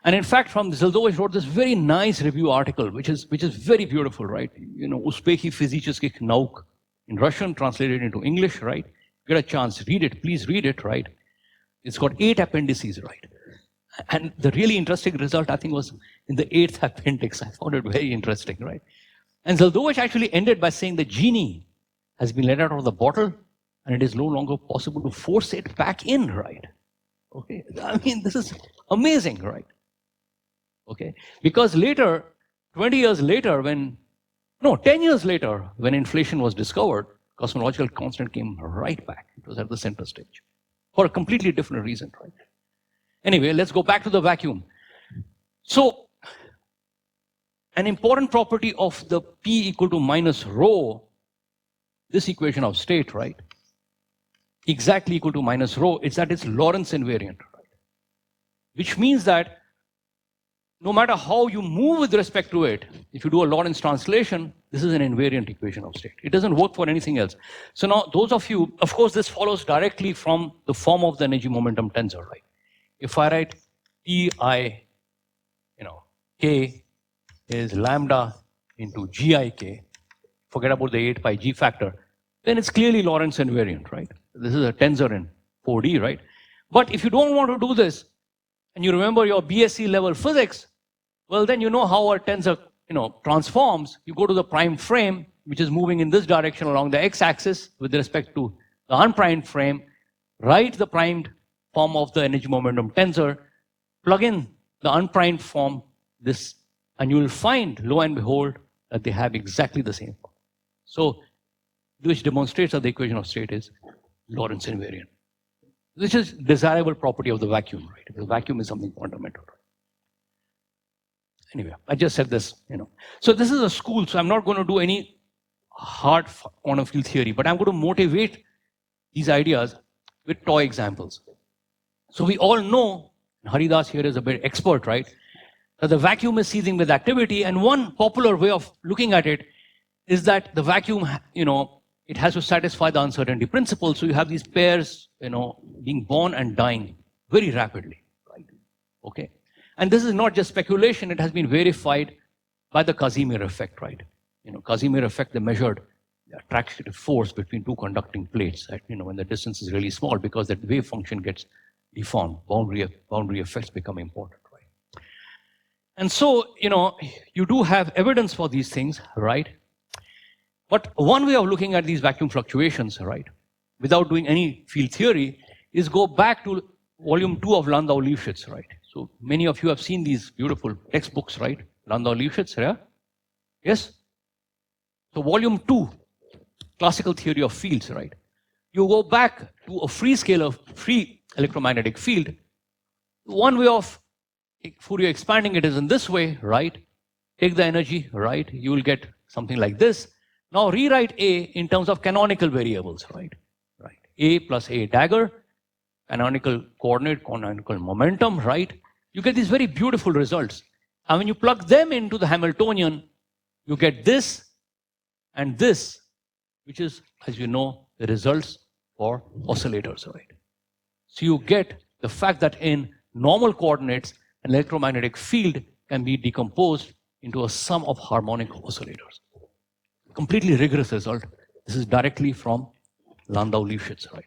And in fact, from Zeldovich wrote this very nice review article, which is very beautiful, right? Успехи физических наук in Russian, translated into English, right? Get a chance, read it, please read it, right? It's got 8 appendices, right? And the really interesting result, I think, was in the 8th appendix. I found it very interesting, right? And Zeldovich actually ended by saying the genie has been let out of the bottle and it is no longer possible to force it back in, right? Okay, I mean, this is amazing, right? Okay, because later, 20 years later, 10 years later, when inflation was discovered, cosmological constant came right back. It was at the center stage for a completely different reason, right? Anyway, let's go back to the vacuum. So, an important property of the P equal to minus rho, this equation of state, right? Exactly equal to minus rho, is that it's Lorentz invariant, right? Which means that no matter how you move with respect to it, if you do a Lorentz translation, this is an invariant equation of state. It doesn't work for anything else. So now, those of you, of course, this follows directly from the form of the energy momentum tensor, right? If I write Pi, K is lambda into GIK, forget about the 8 pi G factor, then it's clearly Lorentz invariant, right? This is a tensor in 4D, right? But if you don't want to do this, and you remember your BSc level physics, well, then you know how a tensor, transforms. You go to the prime frame, which is moving in this direction along the x-axis with respect to the unprimed frame, write the primed form of the energy momentum tensor, plug in the unprimed form, this, and you will find, lo and behold, that they have exactly the same form. So, which demonstrates that the equation of state is Lorentz invariant. This is desirable property of the vacuum, right? The vacuum is something fundamental. Anyway, I just said this, So this is a school, so I'm not going to do any hard quantum field theory, but I'm going to motivate these ideas with toy examples. So we all know, Haridas here is a bit expert, right? That the vacuum is seething with activity, and one popular way of looking at it is that the vacuum, it has to satisfy the uncertainty principle. So you have these pairs, being born and dying very rapidly, right? Okay. And this is not just speculation, it has been verified by the Casimir effect, right? Casimir effect, they measured the attractive force between two conducting plates, right? When the distance is really small, because that wave function gets deformed, boundary effects become important, right? And so, you do have evidence for these things, right? But one way of looking at these vacuum fluctuations, right, without doing any field theory, is go back to volume 2 of Landau-Lifshitz, right? So many of you have seen these beautiful textbooks, right? Landau-Lifshitz, yeah? Yes? So volume 2, classical theory of fields, right? You go back to a free electromagnetic field. One way of Fourier expanding it is in this way, right? Take the energy, right? You will get something like this. Now rewrite A in terms of canonical variables, right? Right. A plus A dagger, canonical coordinate, canonical momentum, right? You get these very beautiful results. And when you plug them into the Hamiltonian, you get this and this, which is, as you know, the results for oscillators, right? So you get the fact that in normal coordinates, an electromagnetic field can be decomposed into a sum of harmonic oscillators. Completely rigorous result. This is directly from Landau-Lifshitz, right?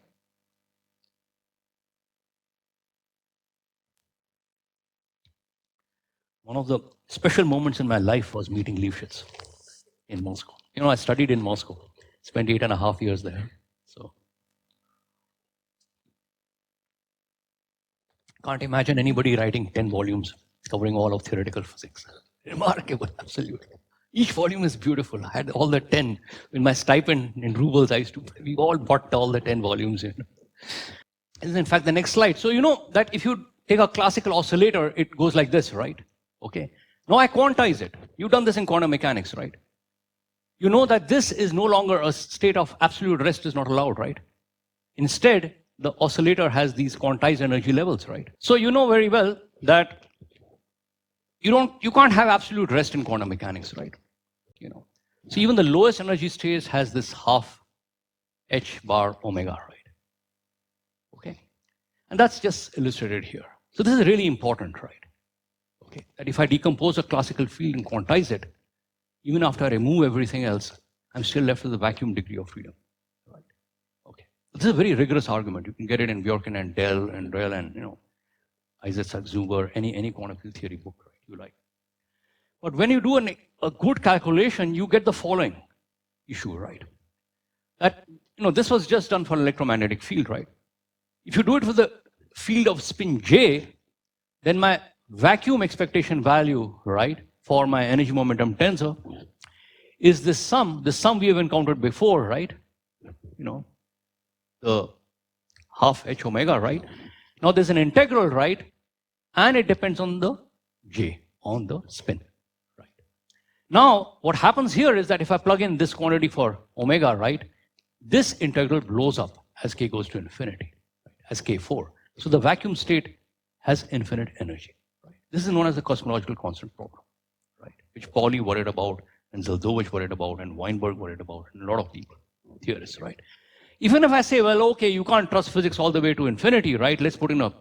One of the special moments in my life was meeting Lifshitz in Moscow. I studied in Moscow, spent 8.5 years there. So, can't imagine anybody writing 10 volumes covering all of theoretical physics. Remarkable, absolutely. Each volume is beautiful. I had all the 10. In my stipend in rubles, we all bought all the 10 volumes. This is in fact the next slide. So you know that if you take a classical oscillator, it goes like this, right? Okay. Now I quantize it. You've done this in quantum mechanics, right? You know that this is no longer a state of absolute rest is not allowed, right? Instead, the oscillator has these quantized energy levels, right? So you know very well that you can't have absolute rest in quantum mechanics, right? So even the lowest energy state has this half h bar omega, right? Okay. And that's just illustrated here. So this is really important, right? Okay. That if I decompose a classical field and quantize it, even after I remove everything else, I'm still left with a vacuum degree of freedom. Right? Okay. This is a very rigorous argument. You can get it in Bjorken and Dell and Rell and Isaac Zuber, any quantum field theory book, right, you like. But when you do a good calculation, you get the following issue, right? That, this was just done for an electromagnetic field, right? If you do it for the field of spin J, then my vacuum expectation value, right, for my energy momentum tensor is this sum we have encountered before, right? The half h omega, right? Now there's an integral, right? And it depends on the J, on the spin, right? Now, what happens here is that if I plug in this quantity for omega, right, this integral blows up as k goes to infinity, right, as k4. So the vacuum state has infinite energy, right? This is known as the cosmological constant problem, right? Which Pauli worried about, and Zeldovich worried about, and Weinberg worried about, and a lot of people, theorists, right? Even if I say, well, okay, you can't trust physics all the way to infinity, right? Let's put in a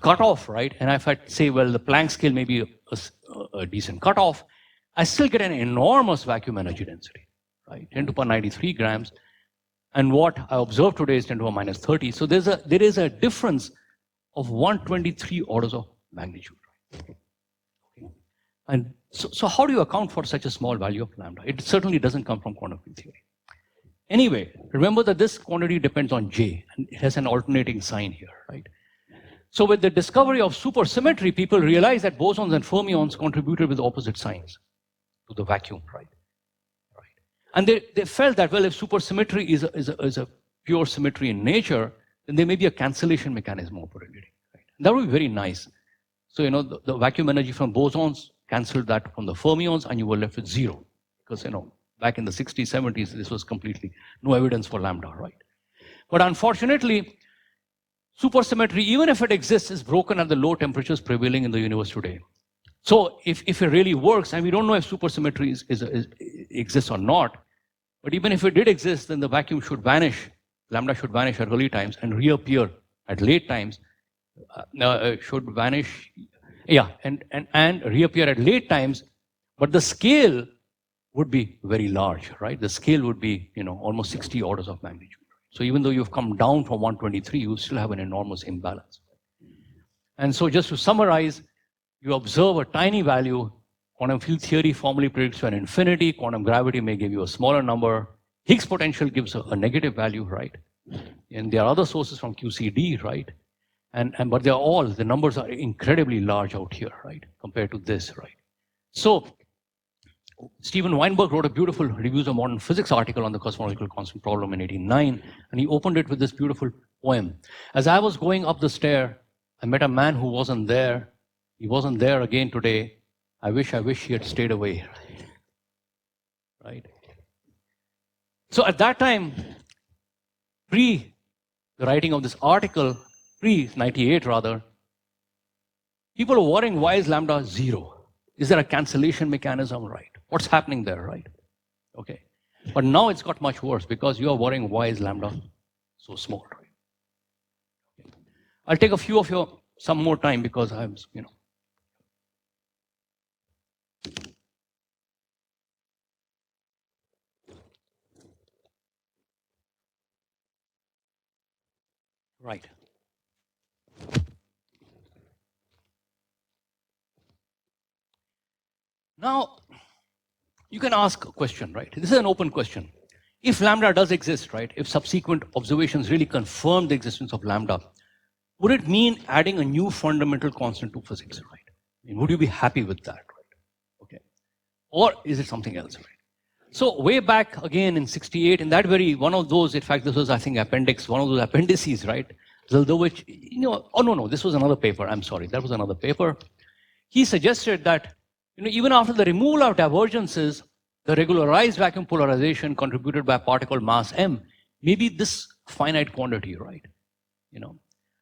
cutoff, right? And if I say, well, the Planck scale may be a decent cutoff, I still get an enormous vacuum energy density, right? 10 to the power 93 grams. And what I observed today is 10 to the power minus 30. So there is a difference of 123 orders of magnitude, right? Okay. And so how do you account for such a small value of lambda? It certainly doesn't come from quantum field theory. Anyway, remember that this quantity depends on J, and it has an alternating sign here, right? So with the discovery of supersymmetry, people realized that bosons and fermions contributed with opposite signs to the vacuum, right? And they felt that, well, if supersymmetry is a pure symmetry in nature, then there may be a cancellation mechanism operating, right? And that would be very nice. So, the vacuum energy from bosons cancelled that from the fermions, and you were left with zero. Because, back in the 60s, 70s, this was completely no evidence for lambda, right? But unfortunately, supersymmetry, even if it exists, is broken at the low temperatures prevailing in the universe today. So if it really works, and we don't know if supersymmetry exists or not, but even if it did exist, then the vacuum should vanish, lambda should vanish at early times and reappear at late times, should vanish, and reappear at late times, but the scale would be very large, right? The scale would be, almost 60 orders of magnitude. So even though you've come down from 123, you still have an enormous imbalance. And so just to summarize, you observe a tiny value. Quantum field theory formally predicts for an infinity. Quantum gravity may give you a smaller number. Higgs potential gives a negative value, right? And there are other sources from QCD, right? But the numbers are incredibly large out here, right? Compared to this, right? So Steven Weinberg wrote a beautiful Reviews of Modern Physics article on the cosmological constant problem in 1809, and he opened it with this beautiful poem. As I was going up the stair, I met a man who wasn't there. He wasn't there again today. I wish he had stayed away. Right? So at that time, pre the writing of this article, pre-98 rather, people were worrying, why is lambda 0? Is there a cancellation mechanism, right? What's happening there, right? Okay. But now it's got much worse because you are worrying, why is lambda so small, right? Okay. I'll take a few of your, some more time because I'm, Right. Now, you can ask a question, right? This is an open question. If lambda does exist, right? If subsequent observations really confirm the existence of lambda, would it mean adding a new fundamental constant to physics, right? I mean, would you be happy with that, right? Okay. Or is it something else, right? So way back again in 68, in that very, one of those, in fact, this was, I think, one of those appendices, right? Zeldovich, this was another paper. I'm sorry, that was another paper. He suggested that, even after the removal of divergences, the regularized vacuum polarization contributed by particle mass m may be this finite quantity, right?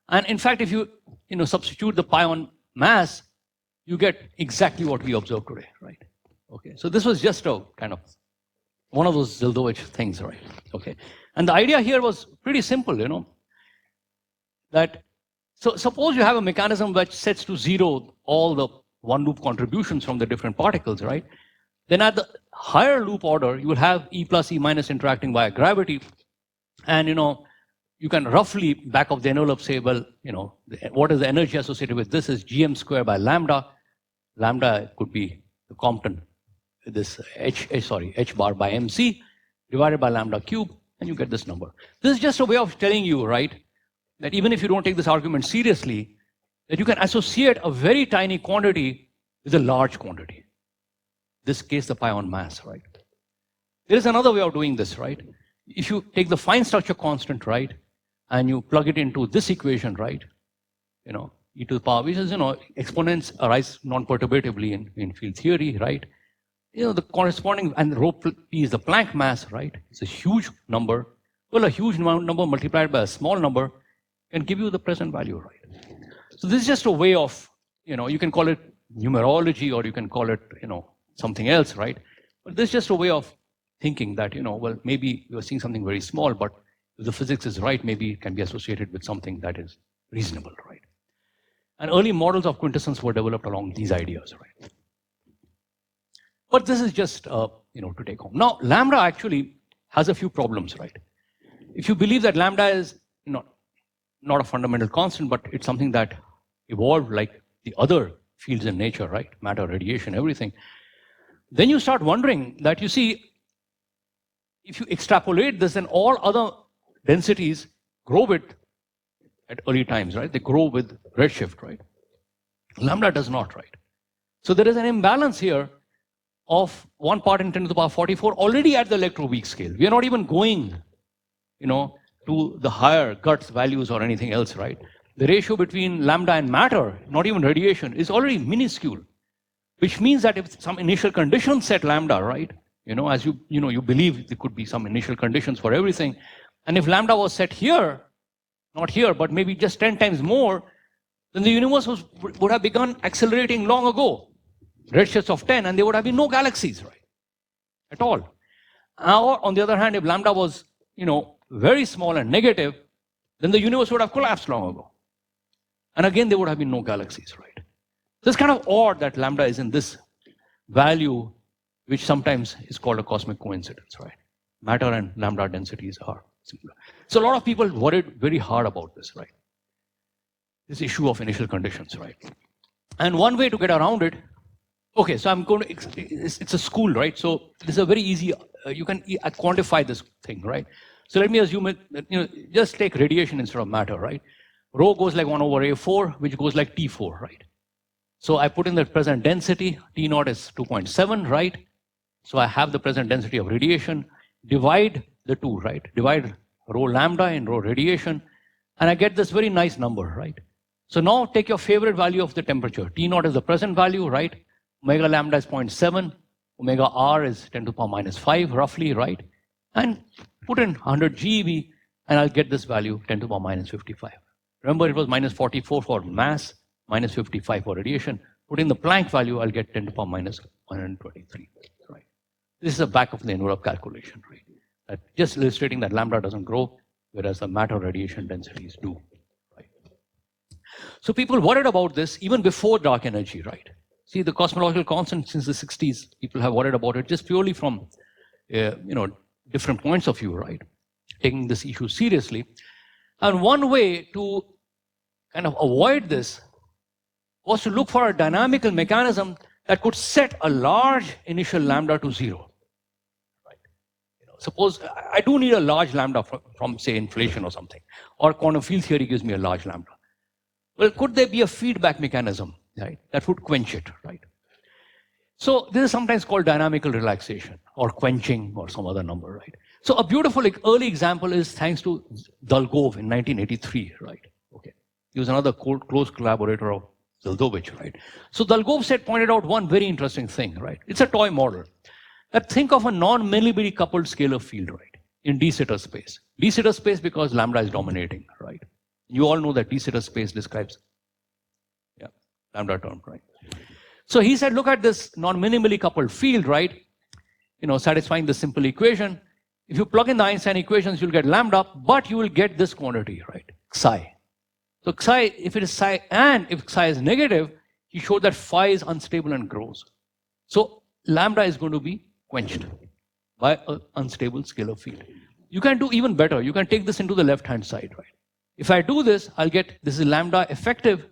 And in fact, if you, substitute the pi on mass, you get exactly what we observed today, right? Okay, so this was just a kind of one of those Zeldovich things, right? Okay, and the idea here was pretty simple, that, so suppose you have a mechanism which sets to 0 all the one loop contributions from the different particles, right? Then at the higher loop order, you will have E plus E minus interacting via gravity. And, you can roughly back of the envelope say, well, what is the energy associated with this is gm square by lambda. Lambda could be the Compton, this h bar by mc divided by lambda cube, and you get this number. This is just a way of telling you, right, that even if you don't take this argument seriously, that you can associate a very tiny quantity with a large quantity. This case, the pion mass, right? There is another way of doing this, right? If you take the fine structure constant, right, and you plug it into this equation, right, e to the power, which is, exponents arise non-perturbatively in field theory, right? The corresponding, and rho p is the Planck mass, right? It's a huge number. Well, a huge number multiplied by a small number can give you the present value, right? So this is just a way of, you can call it numerology or you can call it, something else, right? But this is just a way of thinking that, well, maybe you're seeing something very small, but if the physics is right, maybe it can be associated with something that is reasonable, right? And early models of quintessence were developed along these ideas, right? But this is just, to take home. Now, lambda actually has a few problems, right? If you believe that lambda is not a fundamental constant, but it's something that evolved like the other fields in nature, right? Matter, radiation, everything. Then you start wondering that, you see, if you extrapolate this, then all other densities grow with at early times, right? They grow with redshift, right? Lambda does not, right? So there is an imbalance here of 1 part in 10 to the power 44 already at the electroweak scale. We are not even going, to the higher Guts values or anything else, right? The ratio between lambda and matter, not even radiation, is already minuscule, which means that if some initial conditions set lambda, right? As you believe there could be some initial conditions for everything, and if lambda was set here, not here, but maybe just 10 times more, then the universe would have begun accelerating long ago, redshifts of 10, and there would have been no galaxies, right? At all. Or on the other hand, if lambda was, very small and negative, then the universe would have collapsed long ago. And again, there would have been no galaxies, right? So it's kind of odd that lambda is in this value, which sometimes is called a cosmic coincidence, right? Matter and lambda densities are similar. So a lot of people worried very hard about this, right? This issue of initial conditions, right? And one way to get around it, okay, so I'm going to, it's a school, right? So this is a very easy, you can quantify this thing, right? So let me assume it, just take radiation instead of matter, right? Rho goes like 1 over A4, which goes like T4, right? So I put in the present density, T naught is 2.7, right? So I have the present density of radiation, divide the two, right? Divide rho lambda and rho radiation, and I get this very nice number, right? So now take your favorite value of the temperature. T naught is the present value, right? Omega lambda is 0.7, omega r is 10 to the power minus 5, roughly, right? And put in 100 GeV, and I'll get this value 10 to the power minus 55. Remember, it was minus 44 for mass, minus 55 for radiation. Put in the Planck value, I'll get 10 to the power minus 123, right? This is a back of the envelope calculation, right? Just illustrating that lambda doesn't grow, whereas the matter radiation densities do, right? So people worried about this even before dark energy, right? See, the cosmological constant since the 60s, people have worried about it just purely from, different points of view, right? Taking this issue seriously. And one way to kind of avoid this was to look for a dynamical mechanism that could set a large initial lambda to 0. Right? Suppose I do need a large lambda from say, inflation or something, or quantum field theory gives me a large lambda. Well, could there be a feedback mechanism, right, that would quench it, right? So this is sometimes called dynamical relaxation or quenching or some other number, right? So a beautiful early example is thanks to Dolgov in 1983, right? Okay, he was another close collaborator of Zildovich, right? So Dolgov pointed out one very interesting thing, right? It's a toy model. That think of a non-millibody coupled scalar field, right? In de Sitter space. De Sitter space because lambda is dominating, right? You all know that de Sitter space describes, lambda term, right? So he said, look at this non-minimally coupled field, right? Satisfying this simple equation. If you plug in the Einstein equations, you'll get lambda, but you will get this quantity, right? Psi. So psi, if it is psi, and if psi is negative, he showed that phi is unstable and grows. So lambda is going to be quenched by an unstable scalar field. you can do even better. You can take this into the left-hand side, right? If I do this, I'll get, this is lambda effective.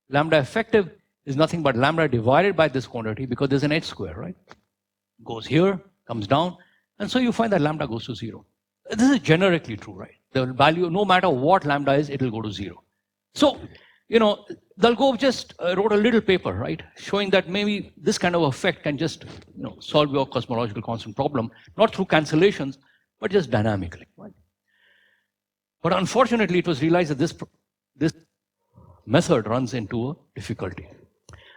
Lambda effective is nothing but lambda divided by this quantity because there's an h square, right? Goes here, comes down, and so you find that lambda goes to 0. This is generically true, right? The value, no matter what lambda is, it will go to 0. So, Dalgov just wrote a little paper, right? Showing that maybe this kind of effect can just, solve your cosmological constant problem, not through cancellations, but just dynamically, right? But unfortunately, it was realized that this method runs into a difficulty.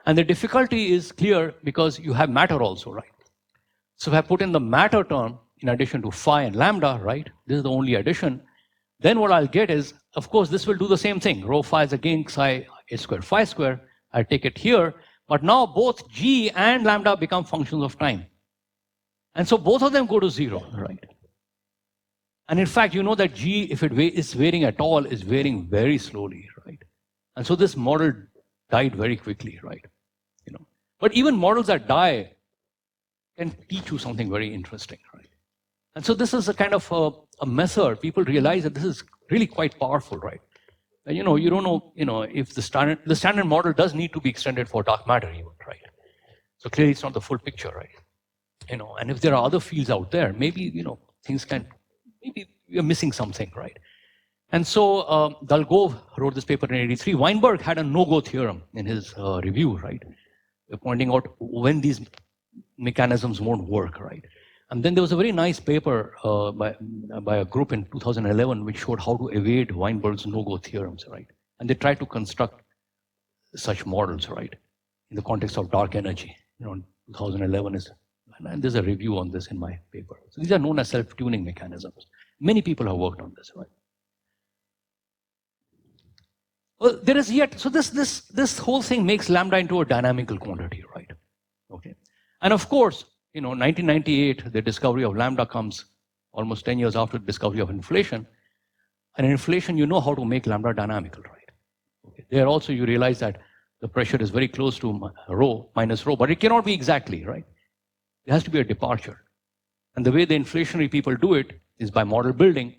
And the difficulty is clear because you have matter also, right? So if I put in the matter term in addition to phi and lambda, right? This is the only addition. Then what I'll get is, of course, this will do the same thing. Rho phi is again psi h square phi square. I take it here. But now both g and lambda become functions of time. And so both of them go to 0, right? And in fact, you know that g, if it is varying at all, is varying very slowly, right? And so this model died very quickly, right? But even models that die can teach you something very interesting, right? And so this is a kind of a method. People realize that this is really quite powerful, right? And you don't know, if the standard model does need to be extended for dark matter even, right? So clearly it's not the full picture, right? And if there are other fields out there, maybe, maybe we're missing something, right? And so Dalgov wrote this paper in 83. Weinberg had a no-go theorem in his review, right? Pointing out when these mechanisms won't work, right? And then there was a very nice paper by a group in 2011 which showed how to evade Weinberg's no-go theorems, right? And they tried to construct such models, right? In the context of dark energy. 2011 is, and there's a review on this in my paper. So these are known as self-tuning mechanisms. Many people have worked on this, right? Well, there is yet, so this whole thing makes lambda into a dynamical quantity, right? Okay. And of course, 1998, the discovery of lambda comes almost 10 years after the discovery of inflation. And in inflation, you know how to make lambda dynamical, right? Okay. There also you realize that the pressure is very close to rho minus rho, but it cannot be exactly, right? There has to be a departure. And the way the inflationary people do it is by model building.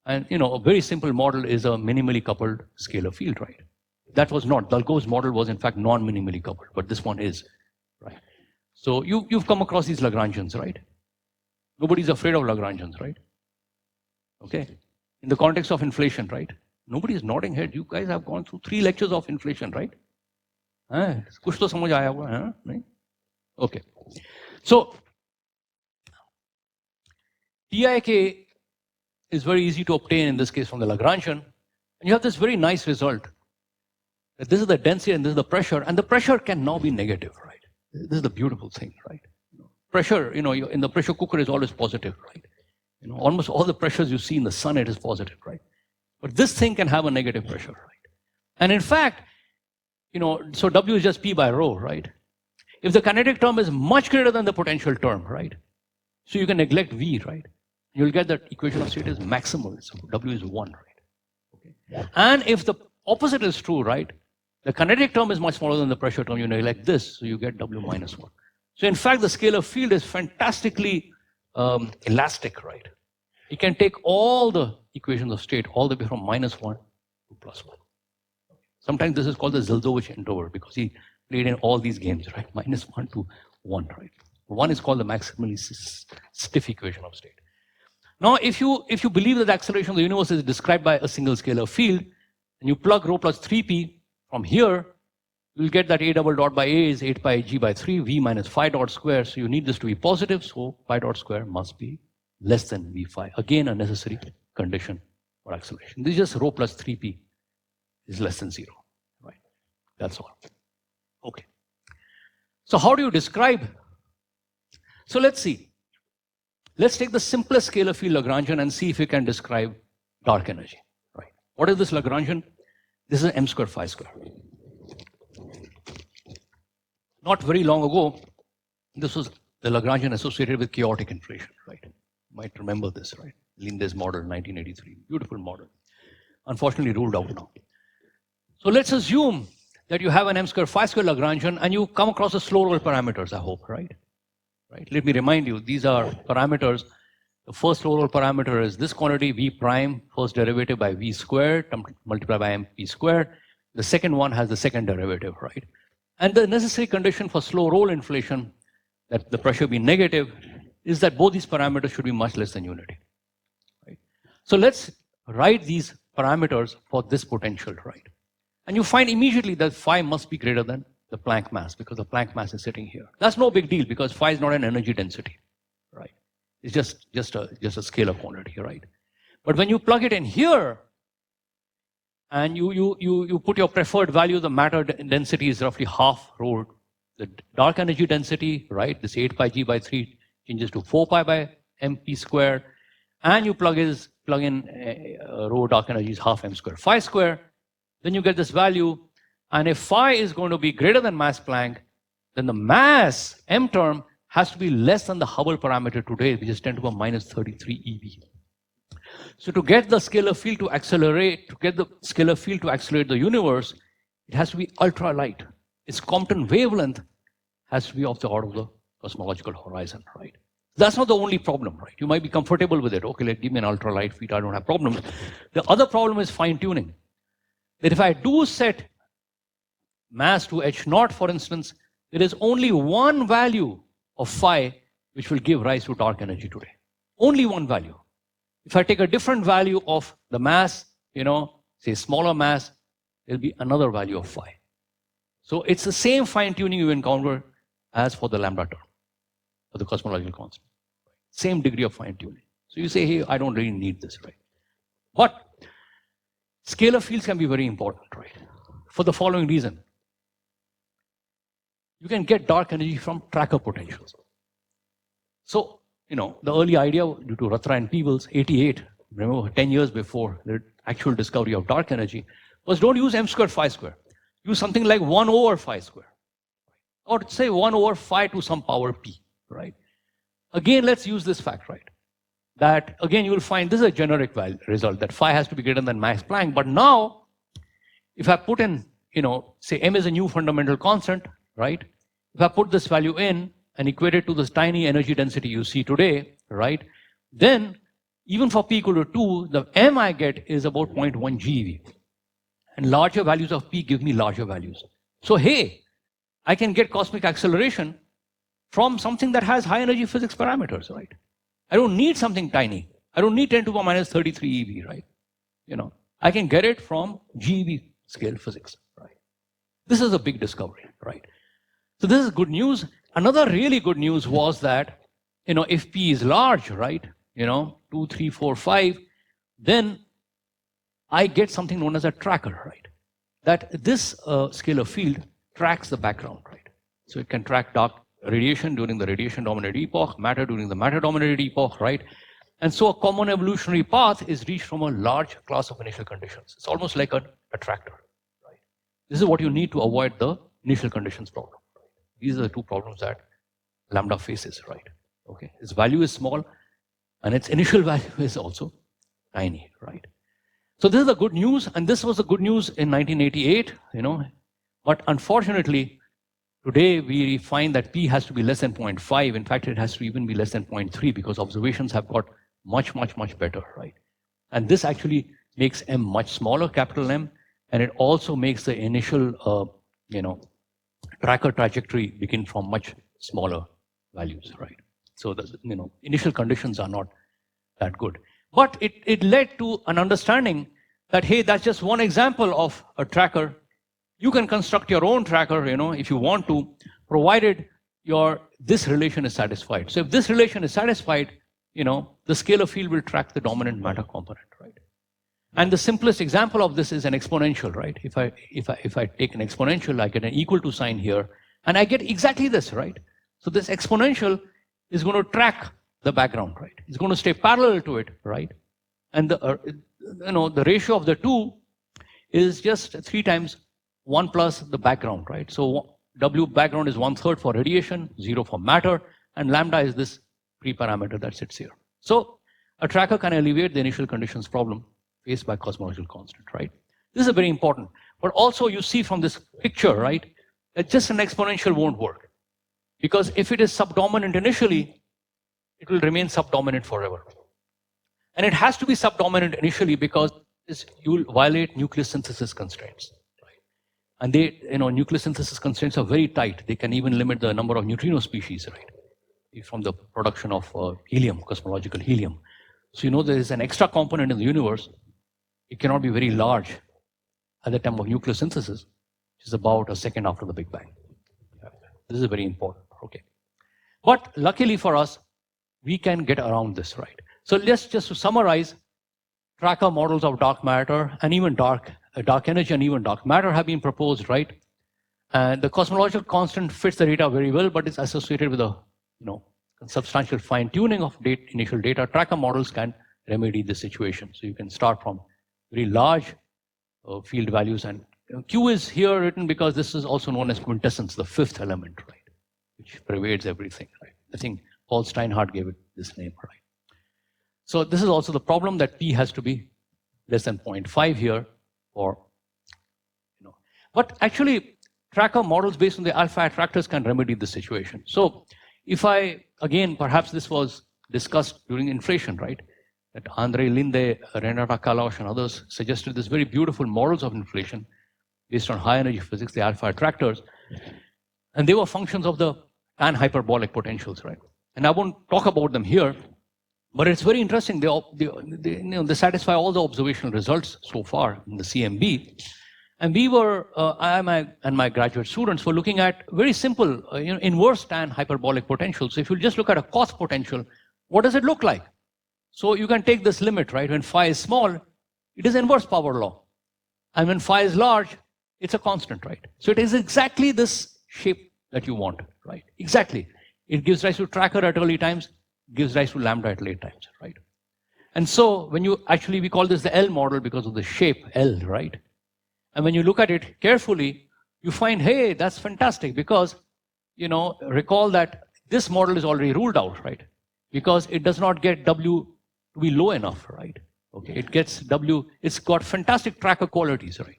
And a very simple model is a minimally coupled scalar field, right? That was not. Dalgov's model was in fact non-minimally coupled, but this one is, right? So you've come across these Lagrangians, right? Nobody's afraid of Lagrangians, right? Okay. In the context of inflation, right? Nobody is nodding head. You guys have gone through 3 lectures of inflation, right? Kuch to samajh aaya hua hai, nahi? Okay. So TIK is very easy to obtain in this case from the Lagrangian. And you have this very nice result. That this is the density and this is the pressure, and the pressure can now be negative, right? This is the beautiful thing, right? Pressure, in the pressure cooker is always positive, right? Almost all the pressures you see in the sun, it is positive, right? But this thing can have a negative pressure, right? And in fact, so W is just P by rho, right? If the kinetic term is much greater than the potential term, right? So you can neglect V, right? You'll get that equation of state is maximal. So W is 1, right? Okay. And if the opposite is true, right? The kinetic term is much smaller than the pressure term, you neglect this, so you get W minus 1. So in fact, the scalar field is fantastically elastic, right? It can take all the equations of state all the way from -1 to +1. Sometimes this is called the Zildovich endeavor because he played in all these games, right? -1 to 1, right? 1 is called the maximally stiff equation of state. Now, if you believe that the acceleration of the universe is described by a single scalar field, and you plug rho plus 3p from here, you'll get that a double dot by a is 8 pi g by 3, v minus phi dot square. So you need this to be positive, so phi dot square must be less than v phi. Again, a necessary condition for acceleration. This is just rho plus 3p is less than 0, right? That's all. Okay. So how do you describe? So let's see. Let's take the simplest scalar field Lagrangian and see if we can describe dark energy, right? What is this Lagrangian? This is m square phi square. Not very long ago, this was the Lagrangian associated with chaotic inflation, right? You might remember this, right? Linde's model, 1983, beautiful model. Unfortunately ruled out now. So let's assume that you have an m square phi square Lagrangian and you come across the slow roll parameters, I hope, right? Right. Let me remind you, these are parameters. The first overall parameter is this quantity V prime, first derivative by V squared multiplied by MP squared. The second one has the second derivative, right? And the necessary condition for slow roll inflation, that the pressure be negative, is that both these parameters should be much less than unity. Right? So let's write these parameters for this potential, right? And you find immediately that phi must be greater than the Planck mass because the Planck mass is sitting here. That's no big deal because phi is not an energy density, right? It's just a scalar quantity, right? But when you plug it in here and you put your preferred value, the matter density is roughly half rho. The dark energy density, right? This 8 pi g by 3 changes to 4 pi by mp square, and you plug in rho dark energy is half m square phi square. Then you get this value, and if phi is going to be greater than mass Planck, then the mass m term has to be less than the Hubble parameter today, which is 10 to the minus 33 eV. So to get the scalar field to accelerate, the universe, it has to be ultra light. Its Compton wavelength has to be of the order of the cosmological horizon, right? That's not the only problem, right? You might be comfortable with it. Okay, give me an ultra light field, I don't have problems. The other problem is fine tuning. That if I do set mass to h0, for instance, there is only one value of phi which will give rise to dark energy today. Only one value. If I take a different value of the mass, say smaller mass, there'll be another value of phi. So it's the same fine tuning you encounter as for the lambda term, for the cosmological constant. Same degree of fine tuning. So you say, hey, I don't really need this, right? But scalar fields can be very important, right? For the following reason. You can get dark energy from tracker potentials. So, the early idea due to Ratra and Peebles, 88, remember 10 years before the actual discovery of dark energy, was don't use m squared phi square. Use something like 1 over phi square. Or say 1 over phi to some power p, right? Again, let's use this fact, right? That, again, you will find this is a generic result, that phi has to be greater than max Planck. But now, if I put in, say m is a new fundamental constant, right? If I put this value in and equate it to this tiny energy density you see today, right? Then, even for p equal to 2, the m I get is about 0.1 GeV. And larger values of p give me larger values. So, hey, I can get cosmic acceleration from something that has high energy physics parameters, right? I don't need something tiny. I don't need 10 to the minus 33 EV, right? I can get it from GeV scale physics, right? This is a big discovery, right? So this is good news. Another really good news was that, if P is large, right, 2, 3, 4, 5, then I get something known as a tracker, right? That this scalar field tracks the background, right? So it can track dark radiation during the radiation-dominated epoch, matter during the matter-dominated epoch, right? And so a common evolutionary path is reached from a large class of initial conditions. It's almost like a tractor, right? This is what you need to avoid the initial conditions problem. These are the two problems that lambda faces, right? Okay, its value is small and its initial value is also tiny, right? So this is the good news, and this was the good news in 1988, but unfortunately, today we find that P has to be less than 0.5. In fact, it has to even be less than 0.3 because observations have got much, much, much better, right? And this actually makes M much smaller, capital M, and it also makes the initial, tracker trajectory begin from much smaller values, right? So the initial conditions are not that good. But it led to an understanding that, hey, that's just one example of a tracker. You can construct your own tracker, if you want to, provided this relation is satisfied. So if this relation is satisfied, the scalar field will track the dominant matter component, right? And the simplest example of this is an exponential, right? If I take an exponential, I get an equal to sign here, and I get exactly this, right? So this exponential is going to track the background, right? It's going to stay parallel to it, right? And the ratio of the two is just 3 times 1 plus the background, right? So W background is 1/3 for radiation, 0 for matter, and lambda is this pre-parameter that sits here. So a tracker can alleviate the initial conditions problem faced by cosmological constant, right? This is very important. But also you see from this picture, right, that just an exponential won't work. Because if it is subdominant initially, it will remain subdominant forever. And it has to be subdominant initially because you will violate nuclear synthesis constraints. And nuclear synthesis constraints are very tight. They can even limit the number of neutrino species, right? From the production of helium, cosmological helium. So there is an extra component in the universe. It cannot be very large at the time of nuclear synthesis, which is about a second after the Big Bang. This is very important, okay? But luckily for us, we can get around this, right? So let's just to summarize, tracker models of dark matter and even dark energy and even dark matter have been proposed, right? And the cosmological constant fits the data very well, but it's associated with a substantial fine-tuning of initial data. Tracker models can remedy this situation. So you can start from very large field values, and Q is here written because this is also known as quintessence, the fifth element, right? Which pervades everything, right? I think Paul Steinhardt gave it this name, right? So this is also the problem that P has to be less than 0.5 here, but actually tracker models based on the alpha attractors can remedy this situation. So if again, perhaps this was discussed during inflation, right? That Andre Linde, Renata Kalosh and others suggested this very beautiful models of inflation based on high energy physics, the alpha attractors. And they were functions of the tan hyperbolic potentials, right? And I won't talk about them here, but it's very interesting. They satisfy all the observational results so far in the CMB. And we were, I and my graduate students were looking at very simple, inverse tan hyperbolic potentials. So if you just look at a cos potential, what does it look like? So you can take this limit, right? When phi is small, it is inverse power law. And when phi is large, it's a constant, right? So it is exactly this shape that you want, right? Exactly. It gives rise to tracker at early times, gives rise to lambda at late times, right? And so when we call this the L model because of the shape L, right? And when you look at it carefully, you find, hey, that's fantastic because, recall that this model is already ruled out, right? Because it does not get W to be low enough, right? Okay, it gets W, it's got fantastic tracker qualities, right?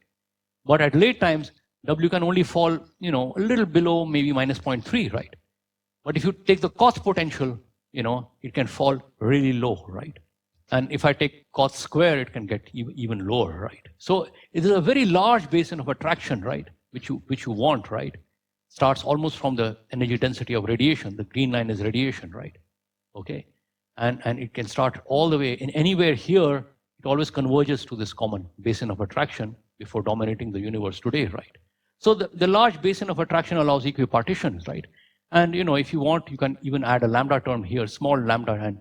But at late times, W can only fall, a little below maybe minus 0.3, right? But if you take the cos potential, it can fall really low, right? And if I take cos square, it can get even lower, right? So it is a very large basin of attraction, right? Which you want, right? Starts almost from the energy density of radiation. The green line is radiation, right? Okay, and it can start all the way in anywhere here. It always converges to this common basin of attraction before dominating the universe today, right? So the large basin of attraction allows equipartitions, right? And if you want, you can even add a lambda term here, small lambda, and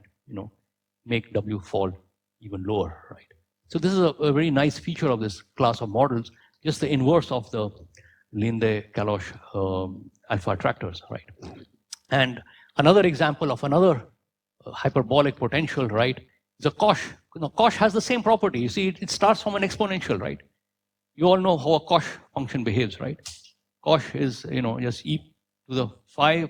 make W fall even lower, right? So this is a very nice feature of this class of models, just the inverse of the Linde-Kalosh alpha attractors, right? And another example of another hyperbolic potential, right, is a Koch. Koch has the same property. You see, it starts from an exponential, right? You all know how a Koch function behaves, right? Koch is, just e to the phi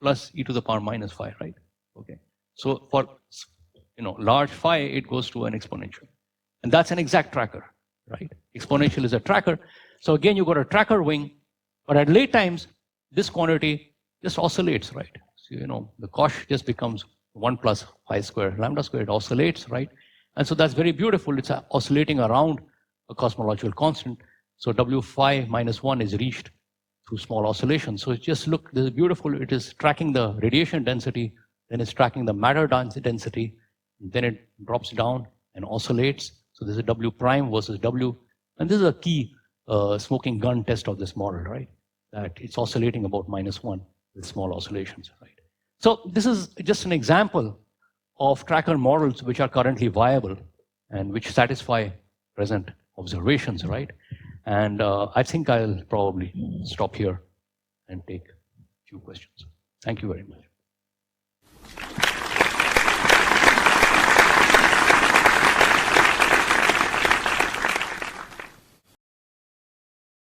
plus e to the power minus phi, right? Okay. So for large phi, it goes to an exponential. And that's an exact tracker, right? Exponential is a tracker. So again, you got a tracker wing, but at late times, this quantity just oscillates, right? So, the Koch just becomes 1 plus phi square, lambda square, it oscillates, right? And so that's very beautiful. It's oscillating around a cosmological constant. So W phi minus 1 is reached through small oscillations. So just look, this is beautiful. It is tracking the radiation density, then it's tracking the matter density, then it drops down and oscillates. So this is W prime versus W. And this is a key smoking gun test of this model, right? That it's oscillating about -1 with small oscillations, right? So this is just an example of tracker models which are currently viable and which satisfy present observations, right? And I think I'll probably stop here and take a few questions. Thank you very much.